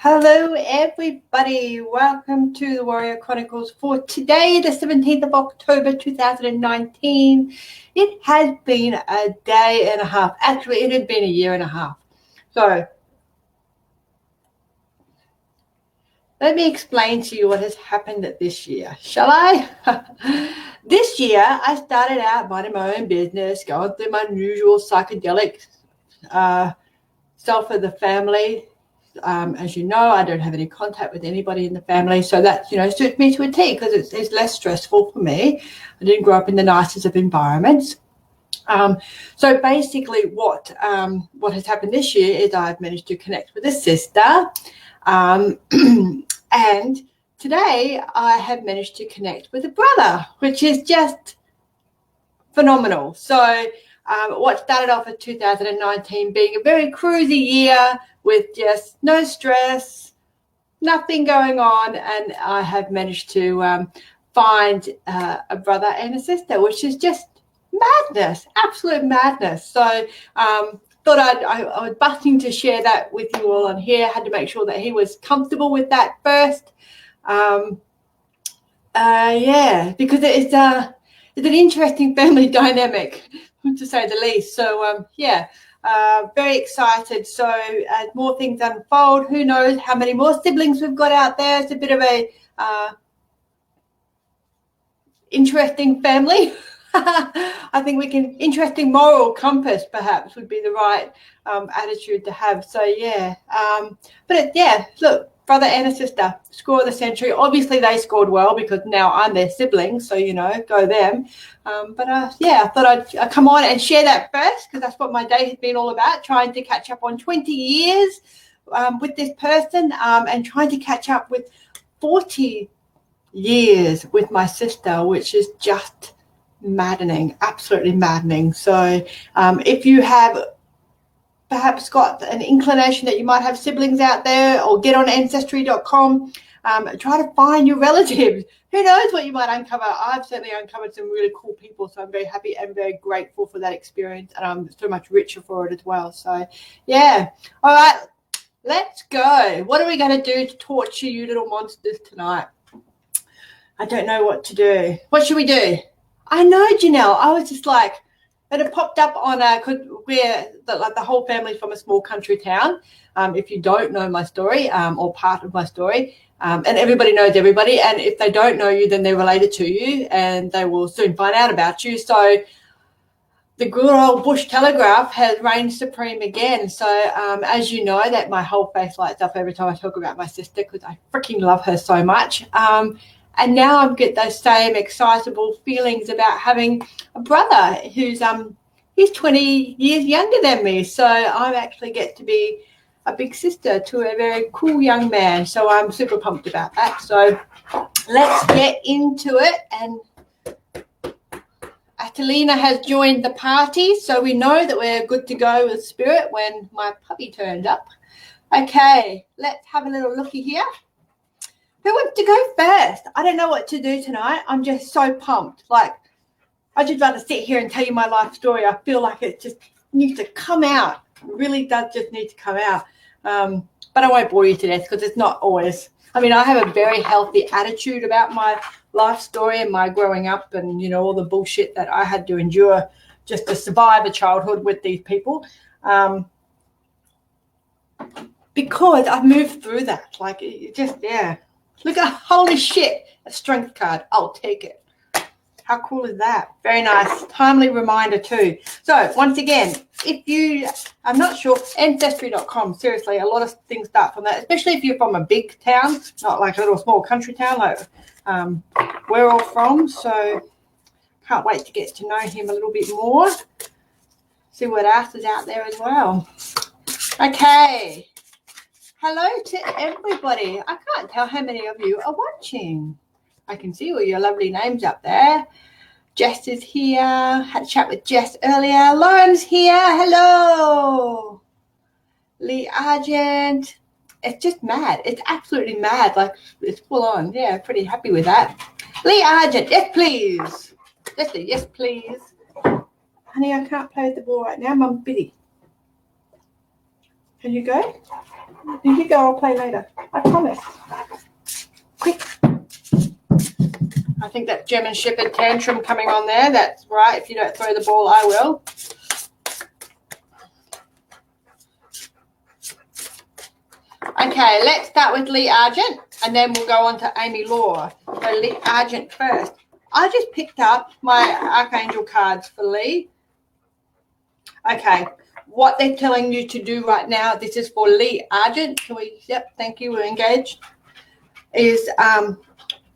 Hello everybody, welcome to the Warrior Chronicles for today, the 17th of October 2019. It has been a day and a half. Actually, it had been a year and a half. So let me explain to you what has happened this year, shall I? This year, I started out minding my own business, going through my usual psychedelic stuff for the family. As you know, I don't have any contact with anybody in the family, so that suits me to a T because it's less stressful for me. I didn't grow up in the nicest of environments. So basically, what has happened this year is I've managed to connect with a sister, and today I have managed to connect with a brother, which is just phenomenal. So what started off as 2019 being a very cruisy year with just no stress, nothing going on, and I have managed to find a brother and a sister, which is just madness, absolute madness. So thought I was busting to share that with you all on here. Had to make sure that he was comfortable with that first. Because it's an interesting family dynamic, to say the least. So very excited. So as more things unfold, who knows how many more siblings we've got out there. It's a bit of a interesting family. I think interesting moral compass perhaps would be the right attitude to have. So look, brother and a sister, score of the century. Obviously they scored well because now I'm their sibling, so go them. I thought I'd come on and share that first because that's what my day has been all about, trying to catch up on 20 years with this person and trying to catch up with 40 years with my sister, which is just maddening, absolutely maddening. So if you have perhaps got an inclination that you might have siblings out there, or get on ancestry.com, try to find your relatives. Who knows what you might uncover. I've certainly uncovered some really cool people, so I'm very happy and very grateful for that experience, and I'm so much richer for it as well. So yeah, all right, let's go. What are we going to do to torture you little monsters tonight? I don't know what to do. What should we do? I know, Janelle, I was just like, and it popped up on the whole family's from a small country town. If you don't know my story or part of my story, and everybody knows everybody, and if they don't know you, then they're related to you, and they will soon find out about you. So the good old bush telegraph has reigned supreme again. So as you know, that my whole face lights up every time I talk about my sister because I freaking love her so much. And now I get those same excitable feelings about having a brother who's he's 20 years younger than me. So I actually get to be a big sister to a very cool young man. So I'm super pumped about that. So let's get into it. And Atalina has joined the party, so we know that we're good to go with spirit when my puppy turned up. Okay, let's have a little looky here. Who wants to go first? I don't know what to do tonight. I'm just so pumped. Like, I'd just rather sit here and tell you my life story. I feel like it just needs to come out. It really does just need to come out. But I won't bore you to death because it's not always. I mean, I have a very healthy attitude about my life story and my growing up and, all the bullshit that I had to endure just to survive a childhood with these people. Because I've moved through that. Like, it just, yeah. Look at, holy shit, a strength card. I'll take it. How cool is that? Very nice. Timely reminder too. So once again, if you, I'm not sure, ancestry.com, seriously, a lot of things start from that, especially if you're from a big town, not like a little small country town like we're all from. So can't wait to get to know him a little bit more. See what else is out there as well. Okay. Hello to everybody. I can't tell how many of you are watching. I can see all your lovely names up there. Jess is here. Had a chat with Jess earlier. Lauren's here. Hello. Lee Argent. It's just mad. It's absolutely mad. Like, it's full on. Yeah, pretty happy with that. Lee Argent. Yes, please. Leslie, yes, please. Honey, I can't play with the ball right now. Mum's busy. Can you go? You go, I'll play later. I promise. Quick. I think that German Shepherd tantrum coming on there. That's right. If you don't throw the ball, I will. Okay, let's start with Lee Argent, and then we'll go on to Amy Law. So Lee Argent first. I just picked up my Archangel cards for Lee. Okay, what they're telling you to do right now, this is for Lee Argent. Can we, yep, thank you, we're engaged. Is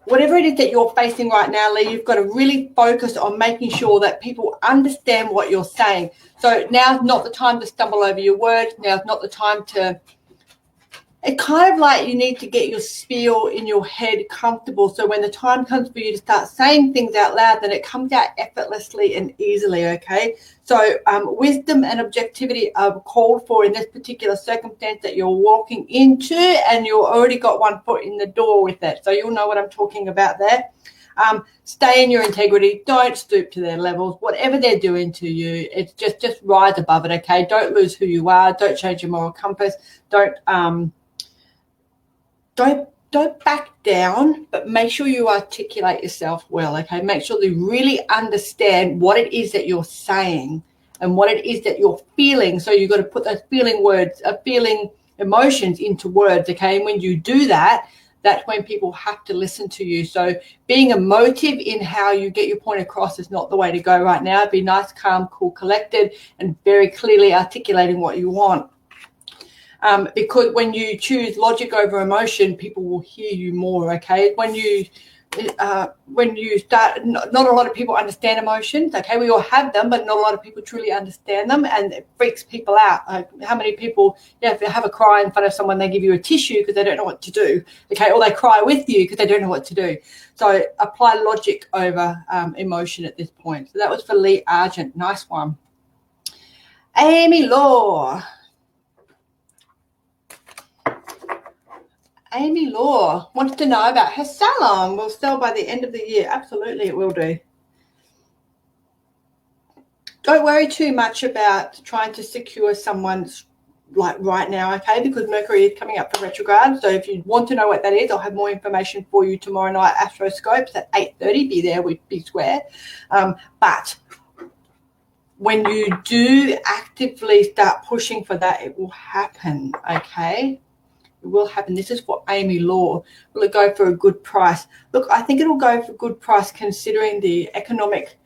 whatever it is that you're facing right now, Lee, you've got to really focus on making sure that people understand what you're saying. So now's not the time to stumble over your words. Now's not the time to, it's kind of like you need to get your spiel in your head comfortable. So when the time comes for you to start saying things out loud, then it comes out effortlessly and easily, okay? So wisdom and objectivity are called for in this particular circumstance that you're walking into, and you've already got one foot in the door with it. So you'll know what I'm talking about there. Stay in your integrity. Don't stoop to their levels. Whatever they're doing to you, it's just rise above it, okay? Don't lose who you are. Don't change your moral compass. Don't back down, but make sure you articulate yourself well, okay? Make sure they really understand what it is that you're saying and what it is that you're feeling. So you've got to put those feeling emotions into words, okay? And when you do that, that's when people have to listen to you. So being emotive in how you get your point across is not the way to go right now. Be nice, calm, cool, collected, and very clearly articulating what you want. Because when you choose logic over emotion, people will hear you more, okay? When you start, not a lot of people understand emotions, okay? We all have them, but not a lot of people truly understand them, and it freaks people out. How many people, if they have a cry in front of someone, they give you a tissue because they don't know what to do, okay? Or they cry with you because they don't know what to do. So apply logic over emotion at this point. So that was for Lee Argent. Nice one. Amy Law. Amy Law wants to know about her salon. Will sell by the end of the year. Absolutely, it will do. Don't worry too much about trying to secure someone's like right now, okay? Because Mercury is coming up for retrograde. So if you want to know what that is, I'll have more information for you tomorrow night. AstroScopes at 8:30. Be there with Big Square. But when you do actively start pushing for that, it will happen, okay? It will happen. This is for Amy Law. Will it go for a good price? Look, I think it'll go for a good price considering the economic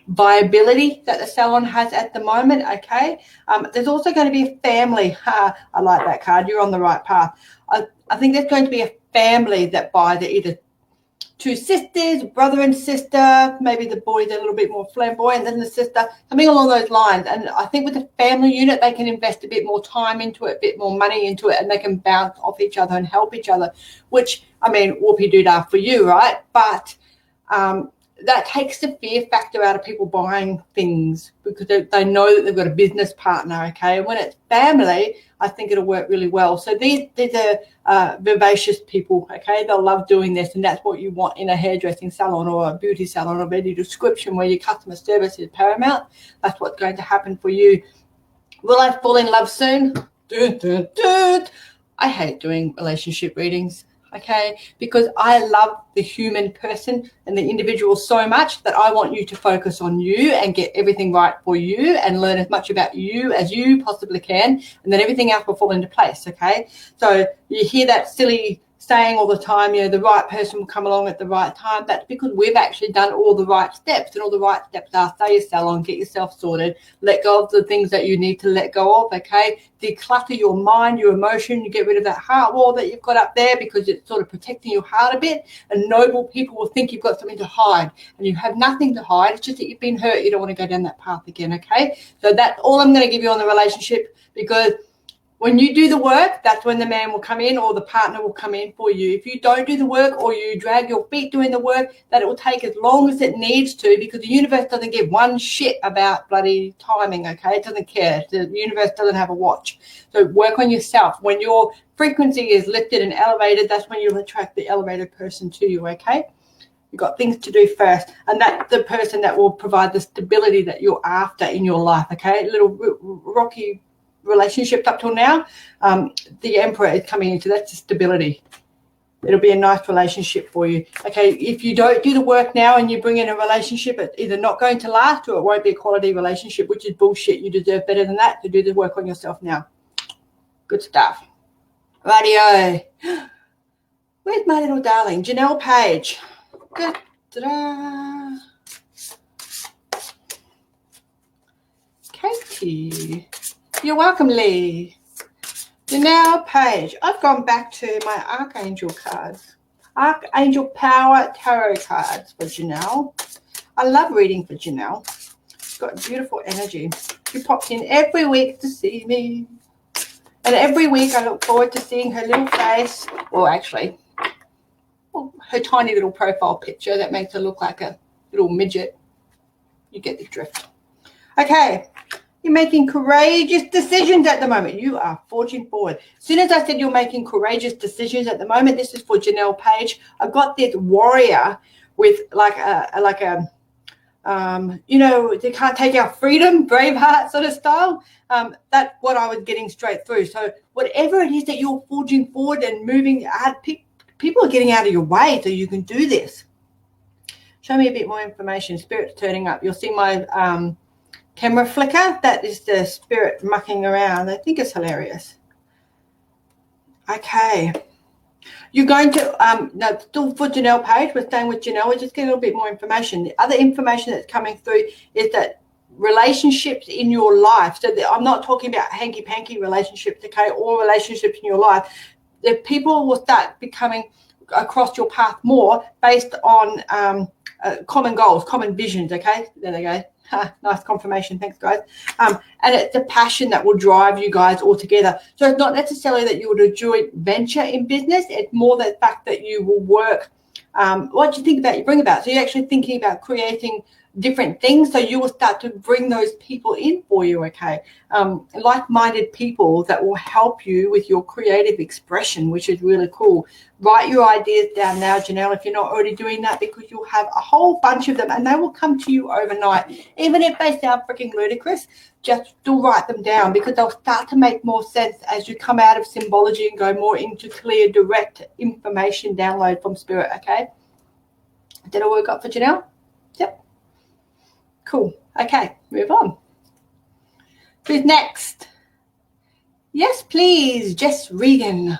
viability that the salon has at the moment, okay? There's also going to be a family. I like that card. You're on the right path. I think there's going to be a family that buys it, either two sisters, brother and sister, maybe the boy's a little bit more flamboyant than the sister, something along those lines. And I think with the family unit, they can invest a bit more time into it, a bit more money into it, and they can bounce off each other and help each other, which, I mean, whoopee-doo-dah for you, right? But that takes the fear factor out of people buying things because they know that they've got a business partner, okay? And when it's family, I think it'll work really well. So these are vivacious people, okay? They'll love doing this, and that's what you want in a hairdressing salon or a beauty salon of any description where your customer service is paramount. That's what's going to happen for you. Will I fall in love soon? I hate doing relationship readings, okay, because I love the human person and the individual so much that I want you to focus on you and get everything right for you and learn as much about you as you possibly can, and then everything else will fall into place, okay? So you hear that silly saying all the time, you know, the right person will come along at the right time. That's because we've actually done all the right steps, and all the right steps are stay your salon, get yourself sorted, let go of the things that you need to let go of, okay? Declutter your mind, your emotion, you get rid of that heart wall that you've got up there because it's sort of protecting your heart a bit, and noble people will think you've got something to hide, and you have nothing to hide. It's just that you've been hurt. You don't want to go down that path again, okay? So that's all I'm going to give you on the relationship, because when you do the work, that's when the man will come in or the partner will come in for you. If you don't do the work or you drag your feet doing the work, that it will take as long as it needs to, because the universe doesn't give one shit about bloody timing, okay? It doesn't care. The universe doesn't have a watch. So work on yourself. When your frequency is lifted and elevated, that's when you'll attract the elevated person to you, okay? You've got things to do first, and that's the person that will provide the stability that you're after in your life, okay? A little rocky relationships up till now, the Emperor is coming into that's stability. It'll be a nice relationship for you. Okay, if you don't do the work now and you bring in a relationship, it's either not going to last or it won't be a quality relationship, which is bullshit. You deserve better than that, to do the work on yourself now. Good stuff. Radio. Where's my little darling? Janelle Page. Good. Ta-da. Katie. You're welcome, Lee. Janelle Page. I've gone back to my Archangel cards. Archangel Power Tarot cards for Janelle. I love reading for Janelle. She's got beautiful energy. She pops in every week to see me. And every week I look forward to seeing her little face. Well, actually, her tiny little profile picture that makes her look like a little midget. You get the drift. Okay. You're making courageous decisions at the moment. You are forging forward. As soon as I said you're making courageous decisions at the moment, this is for Janelle Page. I've got this warrior with like a you know, they can't take our freedom, Braveheart sort of style. That's what I was getting straight through. So whatever it is that you're forging forward and moving, people are getting out of your way so you can do this. Show me a bit more information. Spirit's turning up. You'll see my camera flicker. That is the spirit mucking around. I think it's hilarious. Okay. You're going to, no, still for Janelle Page, we're staying with Janelle. We're just getting a little bit more information. The other information that's coming through is that relationships in your life. So I'm not talking about hanky-panky relationships, okay, or relationships in your life. The people will start becoming across your path more based on common goals, common visions, okay? There they go. Nice confirmation. Thanks, guys. And it's the passion that will drive you guys all together. So it's not necessarily that you would a joint venture in business. It's more the fact that you will work. What do you think about you bring about? So you're actually thinking about creating different things. So you will start to bring those people in for you, okay? Like-minded people that will help you with your creative expression, which is really cool. Write your ideas down now, Janelle, if you're not already doing that, because you'll have a whole bunch of them and they will come to you overnight. Even if they sound freaking ludicrous, just still write them down because they'll start to make more sense as you come out of symbology and go more into clear, direct information download from Spirit, okay? Did it work out for Janelle? Yep. Cool. Okay, move on. Who's next? Yes, please. Jess Regan.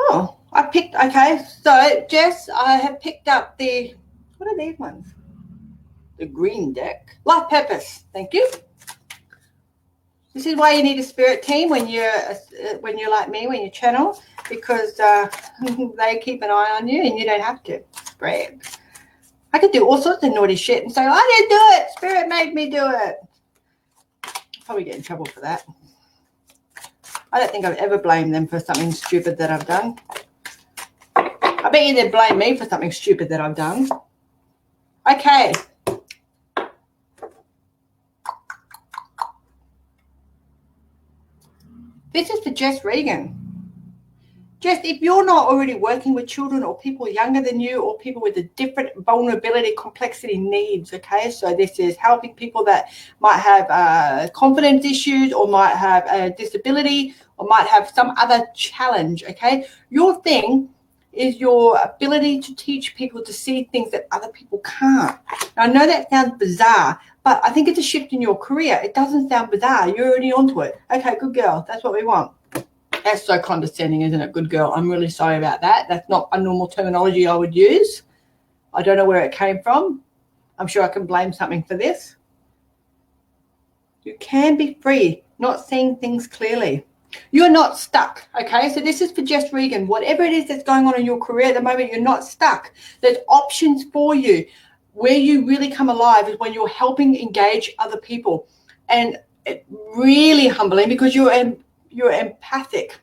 Oh, I picked, okay. So, Jess, I have picked up the, what are these ones? The green deck. Life Purpose. Thank you. This is why you need a spirit team when you're like me, when you channel, because they keep an eye on you and you don't have to. Brag. I could do all sorts of naughty shit and say, I didn't do it. Spirit made me do it. I'll probably get in trouble for that. I don't think I've ever blamed them for something stupid that I've done. I bet you they'd blame me for something stupid that I've done. Okay. This is for Jess Regan. Jess, if you're not already working with children or people younger than you or people with a different vulnerability, complexity needs, okay? So this is helping people that might have confidence issues or might have a disability or might have some other challenge, okay? Your thing is your ability to teach people to see things that other people can't. Now, I know that sounds bizarre, but I think it's a shift in your career. It doesn't sound bizarre. You're already onto it. Okay, good girl. That's what we want. That's so condescending, isn't it? Good girl. I'm really sorry about that. That's not a normal terminology I would use. I don't know where it came from. I'm sure I can blame something for this. You can be free, not seeing things clearly. You're not stuck, okay? So this is for Jess Regan. Whatever it is that's going on in your career at the moment, you're not stuck. There's options for you. Where you really come alive is when you're helping engage other people. And it's really humbling because you're empathic.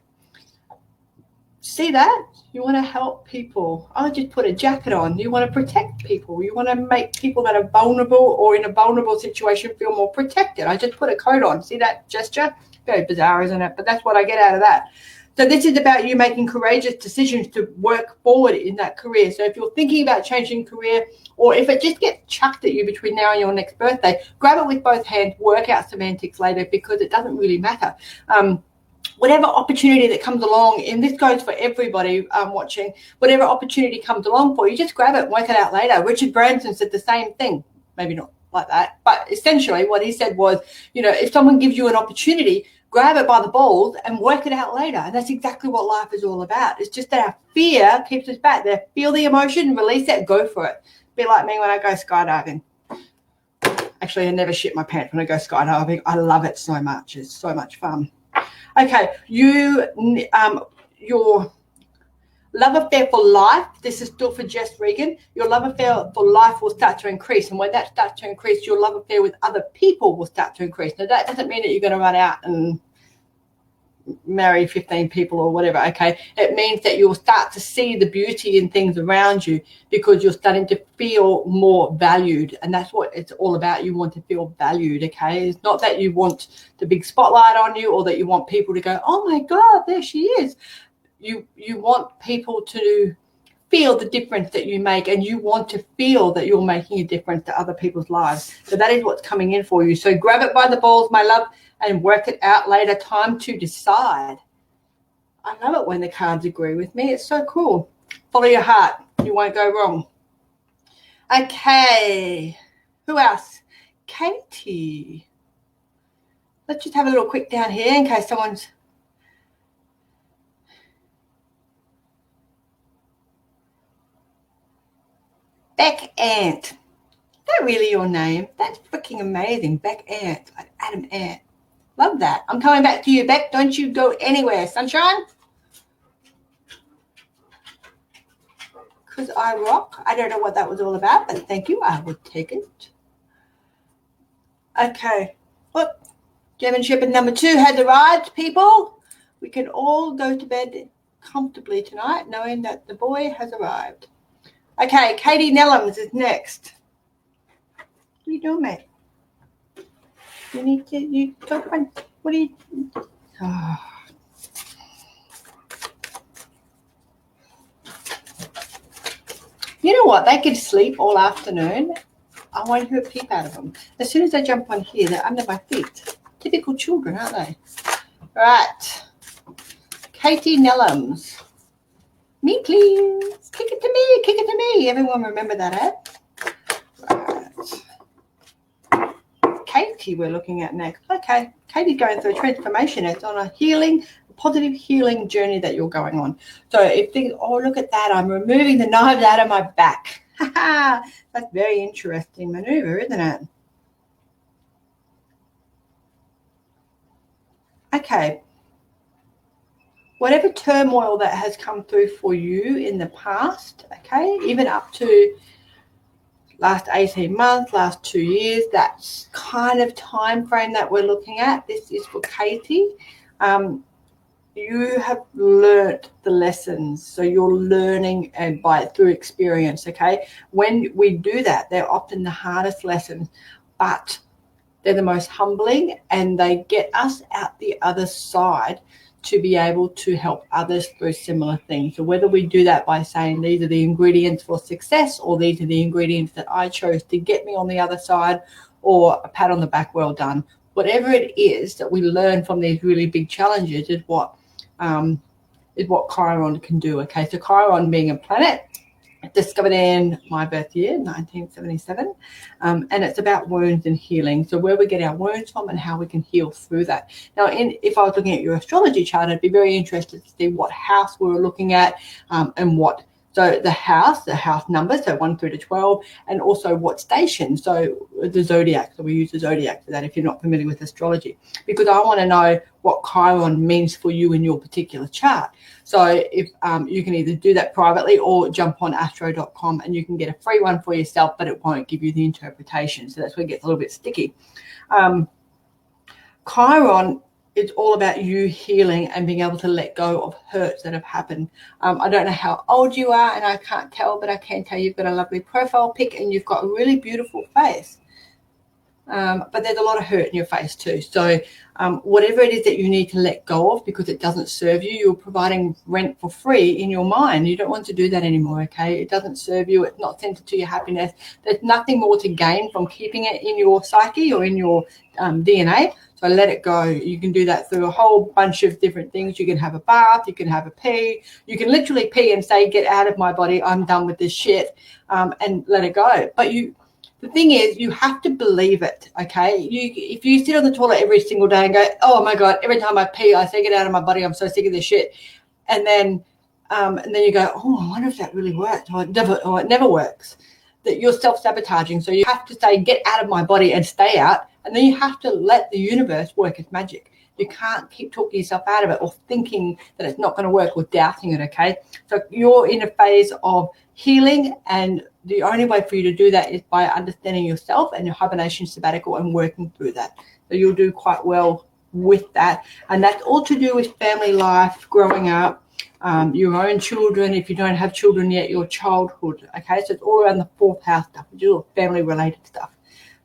See that? You want to help people. I just put a jacket on. You want to protect people. You want to make people that are vulnerable or in a vulnerable situation feel more protected. I just put a coat on. See that gesture? Very bizarre, isn't it? But that's what I get out of that. So this is about you making courageous decisions to work forward in that career. So if you're thinking about changing career, or if it just gets chucked at you between now and your next birthday, grab it with both hands, work out semantics later, because it doesn't really matter. Whatever opportunity that comes along, and this goes for everybody watching, whatever opportunity comes along for you, just grab it and work it out later. Richard Branson said the same thing, maybe not like that, but essentially what he said was, you know, if someone gives you an opportunity, grab it by the balls and work it out later. And that's exactly what life is all about. It's just that our fear keeps us back there. Feel the emotion, release it, go for it. Be like me when I go skydiving. Actually, I never shit my pants when I go skydiving. I love it so much. It's so much fun. Okay, your love affair for life, this is still for Jess Regan, your love affair for life will start to increase. And when that starts to increase, your love affair with other people will start to increase. Now, that doesn't mean that you're going to run out and marry 15 people or whatever, okay? It means that you'll start to see the beauty in things around you because you're starting to feel more valued. And that's what it's all about. You want to feel valued, okay? It's not that you want the big spotlight on you or that you want people to go, oh my God, there she is. You want people to feel the difference that you make, and you want to feel that you're making a difference to other people's lives. So that is what's coming in for you. So grab it by the balls, my love, and work it out later. Time to decide. I love it when the cards agree with me. It's so cool. Follow your heart. You won't go wrong. Okay. Who else? Katie. Let's just have a little quick down here in case someone's... Beck Ant. Is that really your name? That's freaking amazing. Beck Ant, like Adam Ant. Love that. I'm coming back to you, Beck. Don't you go anywhere, sunshine. Because I rock. I don't know what that was all about, but thank you. I would take it. Okay. Look, German Shepherd number 2 has arrived, people. We can all go to bed comfortably tonight knowing that the boy has arrived. Okay, Katie Nellums is next. What are you doing, mate? You need to, you don't want, what are you, oh. You know what, they could sleep all afternoon. I won't hear a peep out of them. As soon as they jump on here, they're under my feet. Typical children, aren't they? Right. Katie Nellums. Me, please. Kick it to me. Kick it to me. Everyone remember that, eh? Right. Katie we're looking at next. Okay. Katie's going through a transformation. It's on a healing, positive healing journey that you're going on. So if things, oh, look at that. I'm removing the knives out of my back. That's very interesting maneuver, isn't it? Okay. Whatever turmoil that has come through for you in the past, okay, even up to last 18 months, last 2 years, that's kind of time frame that we're looking at. This is for Katie. You have learnt the lessons, so you're learning and through experience, okay? When we do that, they're often the hardest lessons, but they're the most humbling, and they get us out the other side to be able to help others through similar things. So whether we do that by saying these are the ingredients for success, or these are the ingredients that I chose to get me on the other side, or a pat on the back, well done, whatever it is that we learn from these really big challenges is what Chiron can do. Okay, so Chiron being a planet discovered in my birth year, 1977, and it's about wounds and healing. So where we get our wounds from and how we can heal through that. Now, if I was looking at your astrology chart, I'd be very interested to see what house we were looking at, and what. So the house number, so 1 through to 12, and also what station. So the zodiac. So we use the zodiac for that if you're not familiar with astrology, because I want to know what Chiron means for you in your particular chart. So if you can either do that privately or jump on astro.com and you can get a free one for yourself, but it won't give you the interpretation. So that's where it gets a little bit sticky. Chiron, it's all about you healing and being able to let go of hurts that have happened. I don't know how old you are, and I can't tell, but I can tell you've got a lovely profile pic and you've got a really beautiful face. but there's a lot of hurt in your face too. So whatever it is that you need to let go of because it doesn't serve you, you're providing rent for free in your mind. You don't want to do that anymore, okay? It doesn't serve you. It's not centered to your happiness. There's nothing more to gain from keeping it in your psyche or in your DNA. So let it go. You can do that through a whole bunch of different things. You can have a bath. You can have a pee. You can literally pee and say, get out of my body. I'm done with this shit, and let it go. But the thing is, you have to believe it, okay? If you sit on the toilet every single day and go, oh, my God, every time I pee, I say, get out of my body. I'm so sick of this shit. And then you go, oh, I wonder if that really worked. Or it never works. That you're self-sabotaging. So you have to say, get out of my body and stay out. And then you have to let the universe work its magic. You can't keep talking yourself out of it or thinking that it's not going to work or doubting it, okay? So you're in a phase of healing, and the only way for you to do that is by understanding yourself and your hibernation sabbatical and working through that. So you'll do quite well with that. And that's all to do with family life, growing up, your own children. If you don't have children yet, your childhood, okay? So it's all around the fourth house stuff, which is all family-related stuff.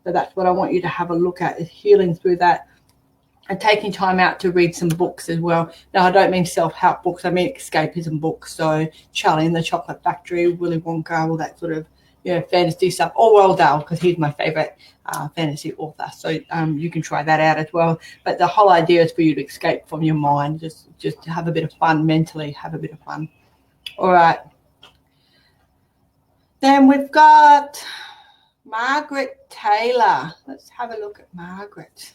So that's what I want you to have a look at, is healing through that and taking time out to read some books as well. Now, I don't mean self-help books. I mean escapism books. So Charlie and the Chocolate Factory, Willy Wonka, all that sort of, fantasy stuff. Or Roald Dahl, because he's my favorite fantasy author. So you can try that out as well. But the whole idea is for you to escape from your mind, just to have a bit of fun mentally, have a bit of fun. All right. Then we've got Margaret Taylor. Let's have a look at Margaret.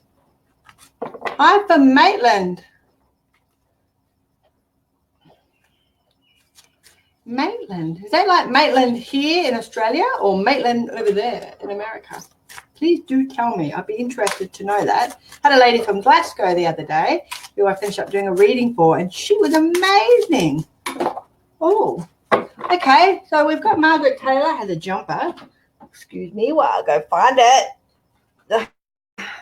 Hi from Maitland. Maitland. Is that like Maitland here in Australia or Maitland over there in America? Please do tell me. I'd be interested to know that. Had a lady from Glasgow the other day who I finished up doing a reading for, and she was amazing. Oh, okay. So we've got Margaret Taylor has a jumper. Excuse me while I go find it.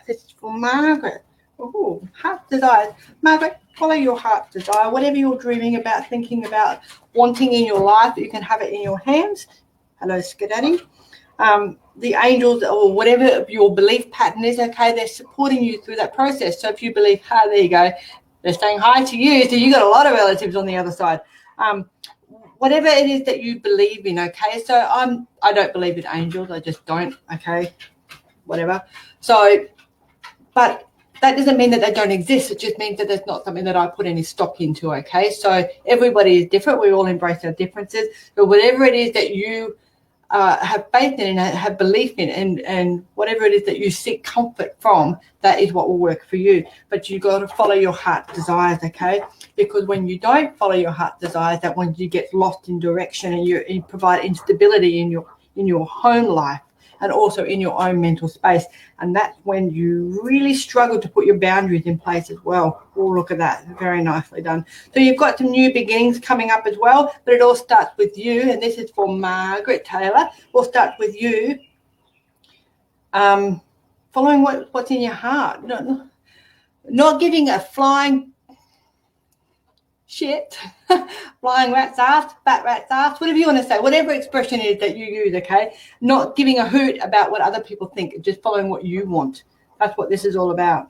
This is for Margaret. Oh, heart desires. Margaret, follow your heart's desire. Whatever you're dreaming about, thinking about, wanting in your life, you can have it in your hands. Hello, Skidaddy. The angels or whatever your belief pattern is, okay, they're supporting you through that process. So if you believe, there you go. They're saying hi to you. So you got a lot of relatives on the other side. Whatever it is that you believe in, okay. So I don't believe in angels. I just don't, okay, whatever. So, but that doesn't mean that they don't exist. It just means that there's not something that I put any stock into, okay? So everybody is different. We all embrace our differences. But whatever it is that you have faith in and have belief in, and whatever it is that you seek comfort from, that is what will work for you. But you've got to follow your heart desires, okay? Because when you don't follow your heart desires, that when you get lost in direction and you provide instability in your home life, and also in your own mental space. And that's when you really struggle to put your boundaries in place as well. Oh, look at that. Very nicely done. So you've got some new beginnings coming up as well, but it all starts with you. And this is for Margaret Taylor. We'll start with you. Following what's in your heart. Not giving a flying shit, flying rat's ass, fat rat's ass, whatever you want to say, whatever expression it is that you use, okay? Not giving a hoot about what other people think, just following what you want. That's what this is all about.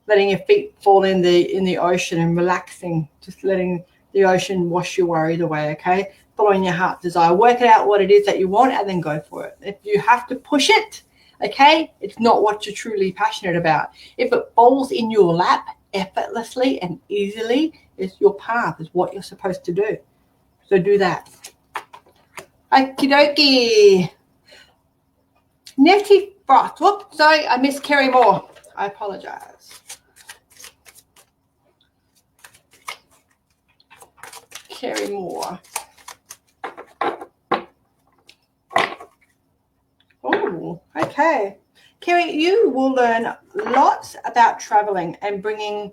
Letting your feet fall in the ocean and relaxing, just letting the ocean wash your worries away, okay? Following your heart's desire. Work it out what it is that you want and then go for it. If you have to push it, okay, it's not what you're truly passionate about. If it falls in your lap effortlessly and easily, is your path, is what you're supposed to do. So do that. Okie dokie. Nettie Frost. Whoops, sorry, I missed Kerry Moore. I apologize. Kerry Moore. Oh, okay. Kerry, you will learn lots about traveling and bringing.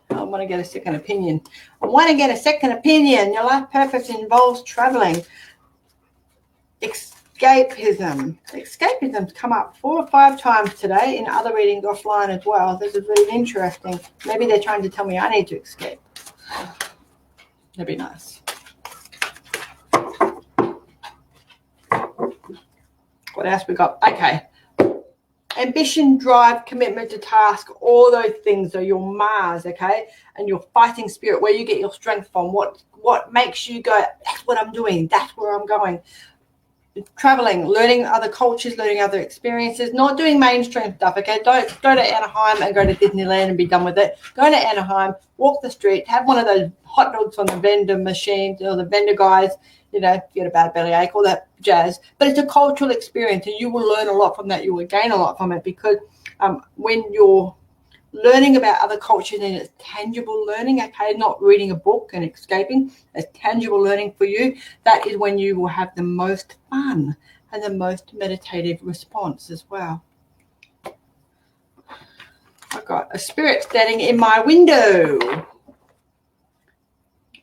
I want to get a second opinion. Your life purpose involves traveling. Escapism. Escapism's come up 4 or 5 times today in other readings offline as well. This is really interesting. Maybe they're trying to tell me I need to escape. That'd be nice. What else we got? Okay. Ambition, drive, commitment to task, all those things are your Mars, okay? And your fighting spirit, where you get your strength from, what makes you go, that's what I'm doing, that's where I'm going. Traveling, learning other cultures, learning other experiences, not doing mainstream stuff, okay? Don't go to Anaheim and go to Disneyland and be done with it. Go to Anaheim, walk the street, have one of those hot dogs on the vendor machines or the vendor guys, you know, get a bad bellyache, all that jazz. But it's a cultural experience, and you will learn a lot from that. You will gain a lot from it, because when you're learning about other cultures and it's tangible learning, okay, not reading a book and escaping, it's tangible learning for you, that is when you will have the most fun and the most meditative response as well. I've got a spirit standing in my window.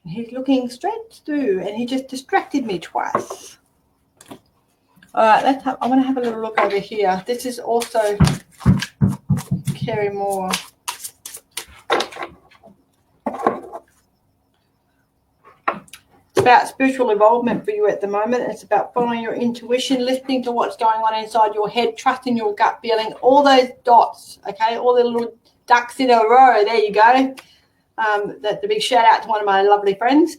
He's looking straight through, and he just distracted me twice. All right, I want to have a little look over here. This is also Carrie Moore. It's about spiritual involvement for you at the moment. It's about following your intuition, listening to what's going on inside your head, trusting your gut feeling, all those dots, okay, all the little ducks in a row. There you go. That's a big shout out to one of my lovely friends.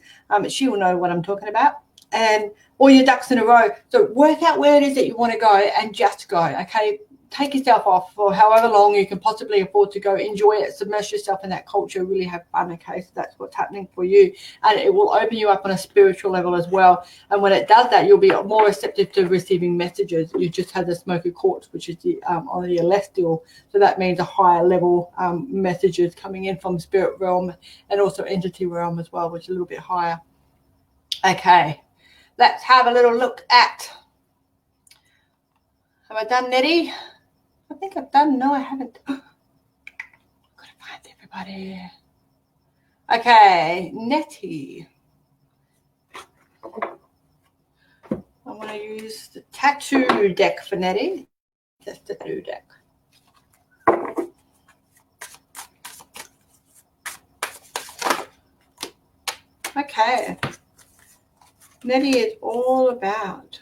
She will know what I'm talking about. And all your ducks in a row. So work out where it is that you want to go and just go, okay? Take yourself off for however long you can possibly afford to go. Enjoy it, submerge yourself in that culture, really have fun, okay? So that's what's happening for you. And it will open you up on a spiritual level as well. And when it does that, you'll be more receptive to receiving messages. You just had the smoky quartz, which is the on the celestial. So that means a higher level messages coming in from spirit realm and also entity realm as well, which is a little bit higher. Okay, let's have a little look at, have I done Nettie? I think I've done. No, I haven't. I've got to find everybody. Okay, Nettie. I want to use the tattoo deck for Nettie. Just the tattoo deck. Okay. Nettie is all about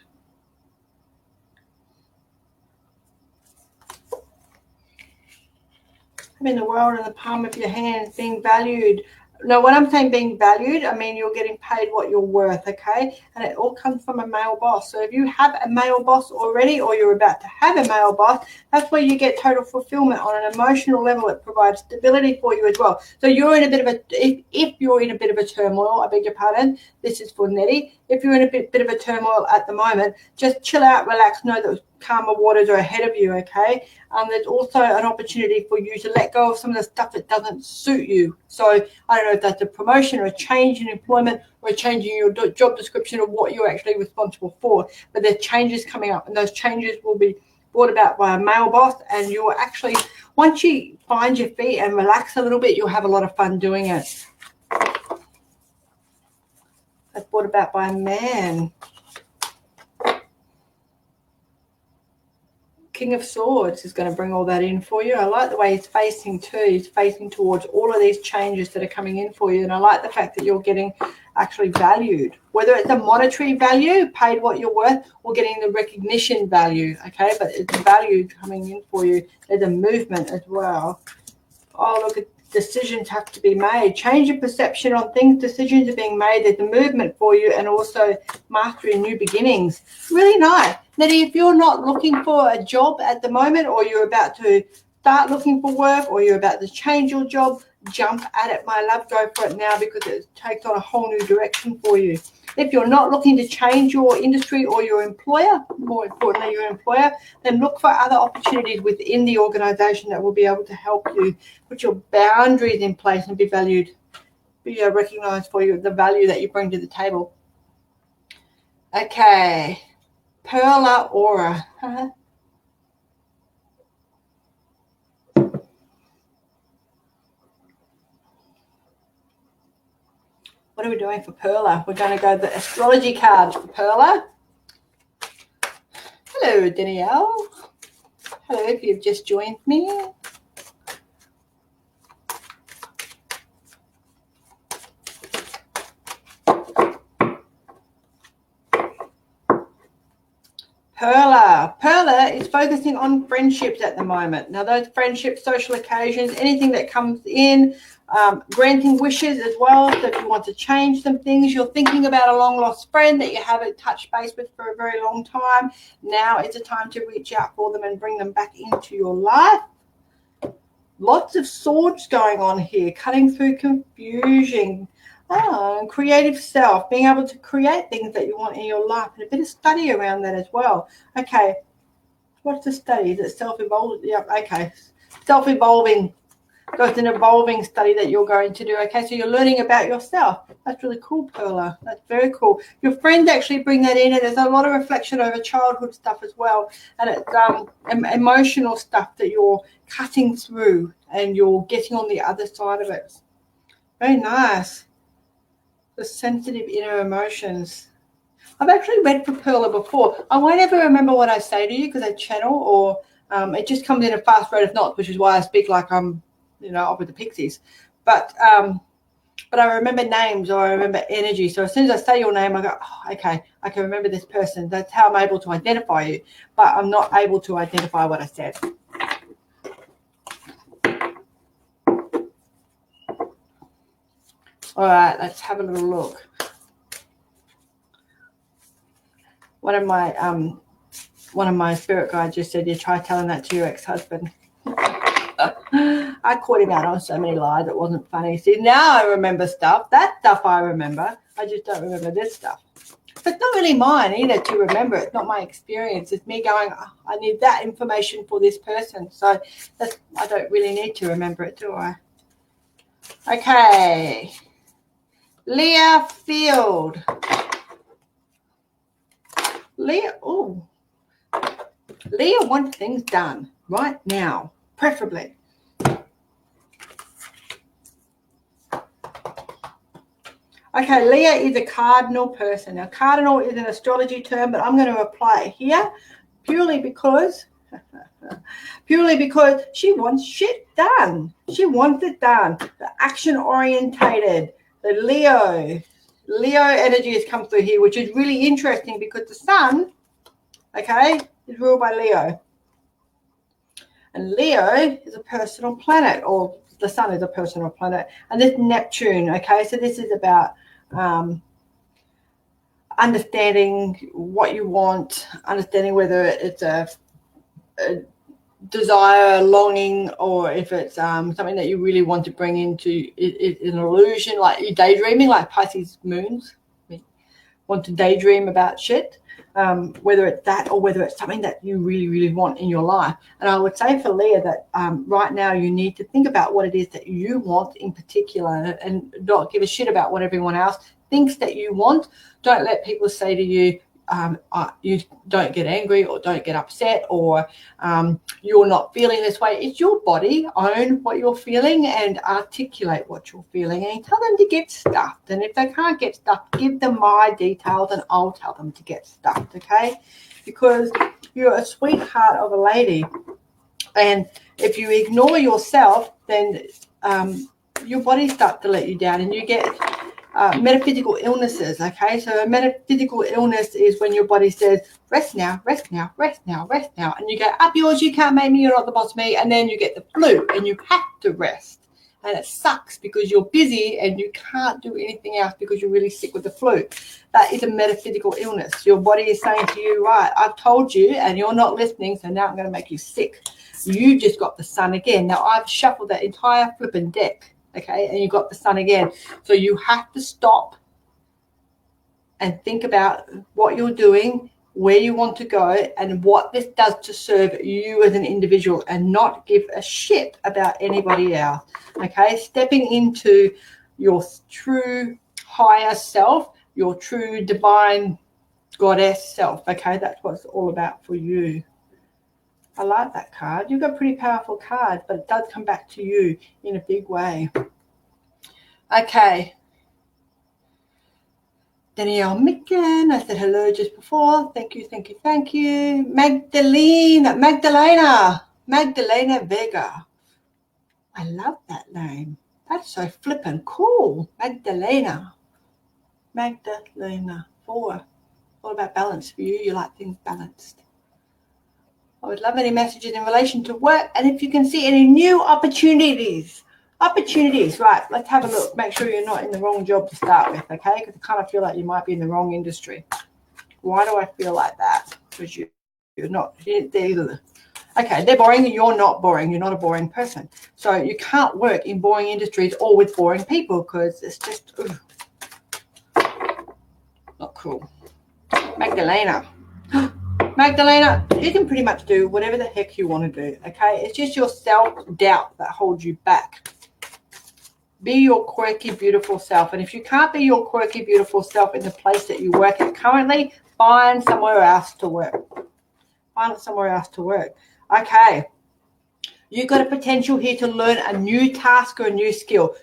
having the world in the palm of your hands, being valued. Now, when I'm saying being valued, I mean you're getting paid what you're worth, okay? And it all comes from a male boss. So if you have a male boss already, or you're about to have a male boss, that's where you get total fulfillment on an emotional level. It provides stability for you as well. So you're in a bit of a, if you're in a bit of a turmoil, I beg your pardon, this is for Nettie. If you're in a bit of a turmoil at the moment, just chill out, relax, know that calmer waters are ahead of you, okay? There's also an opportunity for you to let go of some of the stuff that doesn't suit you. So I don't know if that's a promotion or a change in employment or a change in your job description of what you're actually responsible for. But there's changes coming up, and those changes will be brought about by a male boss. And you're actually, once you find your feet and relax a little bit, you'll have a lot of fun doing it. That's brought about by a man. King of Swords is going to bring all that in for you. I like the way he's facing too. He's facing towards all of these changes that are coming in for you. And I like the fact that you're getting actually valued, whether it's a monetary value, paid what you're worth, or getting the recognition value, okay? But it's value coming in for you. There's a movement as well. Oh, look at decisions have to be made. Change your perception on things. Decisions are being made. There's a movement for you, and also mastery and new beginnings. Really nice. Nettie, if you're not looking for a job at the moment, or you're about to start looking for work, or you're about to change your job, jump at it, my love. Go for it now, because it takes on a whole new direction for you. If you're not looking to change your industry or your employer, more importantly your employer, then look for other opportunities within the organization that will be able to help you put your boundaries in place and be valued, be recognized for you, the value that you bring to the table. Okay, Perla Aura. What are we doing for Perla? We're going to go the astrology cards for Perla. Hello, Danielle. Hello, if you've just joined me. Perla is focusing on friendships at the moment. Now, those friendships, social occasions, anything that comes in, granting wishes as well. So if you want to change some things, you're thinking about a long-lost friend that you haven't touched base with for a very long time. Now is the time to reach out for them and bring them back into your life. Lots of swords going on here, cutting through confusion. Creative self, being able to create things that you want in your life, and a bit of study around that as well. Okay, what's the study? Is it self-evolving? Yeah, okay. Self-evolving. So it's an evolving study that you're going to do. Okay, so you're learning about yourself. That's really cool, Perla. That's very cool. Your friends actually bring that in, and there's a lot of reflection over childhood stuff as well. And it's emotional stuff that you're cutting through, and you're getting on the other side of it. Very nice. The sensitive inner emotions. I've actually read for Perla before. I won't ever remember what I say to you because I channel, or it just comes in a fast rate of knots, which is why I speak like I'm, up with the pixies. But I remember names, or I remember energy. So as soon as I say your name, I go, oh, okay, I can remember this person. That's how I'm able to identify you. But I'm not able to identify what I said. All right, let's have a little look. One of my spirit guides just said, you try telling that to your ex-husband. I caught him out on so many lies, it wasn't funny. See, now I remember stuff. That stuff I remember. I just don't remember this stuff. But it's not really mine either to remember. It's not my experience. It's me going, oh, I need that information for this person. So I don't really need to remember it, do I? Okay. Leah Field. Leah wants things done right now, preferably. Okay, Leah is a cardinal person. Now, cardinal is an astrology term, but I'm going to apply it here purely because she wants shit done. She wants it done. The action-orientated, the Leo energy has come through here, which is really interesting because the sun, okay, is ruled by Leo. And Leo is a personal planet, or the sun is a personal planet. And this Neptune, okay, so this is about understanding what you want, understanding whether it's a desire, longing, or if it's something that you really want to bring into an illusion, like you're daydreaming, like Pisces moons want to daydream about shit, whether it's that or whether it's something that you really, really want in your life. And I would say for Leah that right now you need to think about what it is that you want in particular, and not give a shit about what everyone else thinks that you want. Don't let people say to you, you don't get angry, or don't get upset, or you're not feeling this way. It's your body. Own what you're feeling and articulate what you're feeling, and tell them to get stuffed. And if they can't get stuffed, give them my details and I'll tell them to get stuffed, okay? Because you're a sweetheart of a lady, and if you ignore yourself, then your body starts to let you down, and you get metaphysical illnesses, okay? So a metaphysical illness is when your body says, rest now, rest now, rest now, rest now. And you go, up yours, you can't make me, you're not the boss of me. And then you get the flu and you have to rest. And it sucks because you're busy and you can't do anything else because you're really sick with the flu. That is a metaphysical illness. Your body is saying to you, right, I've told you and you're not listening, so now I'm going to make you sick. You just got the sun again. Now I've shuffled that entire flipping deck. Okay, and you got the sun again. So you have to stop and think about what you're doing, where you want to go, and what this does to serve you as an individual, and not give a shit about anybody else. Okay, stepping into your true higher self, your true divine goddess self. Okay, that's what it's all about for you. I like that card. You've got a pretty powerful card, but it does come back to you in a big way. Okay. Danielle Micken, I said hello just before. Thank you, thank you, thank you. Magdalena Vega. I love that name. That's so flippin' cool. Magdalena. 4. All about balance for you. You like things balanced. I would love any messages in relation to work, and if you can see any new opportunities. Right, let's have a look. Make sure you're not in the wrong job to start with, okay? Because I kind of feel like you might be in the wrong industry. Why do I feel like that? Because you're not, okay, they're boring, you're not boring. You're not a boring person. So you can't work in boring industries or with boring people because it's just not cool. Magdalena, you can pretty much do whatever the heck you want to do, okay? It's just your self-doubt that holds you back. Be your quirky, beautiful self. And if you can't be your quirky, beautiful self in the place that you work at currently, find somewhere else to work. Okay. You've got a potential here to learn a new task or a new skill.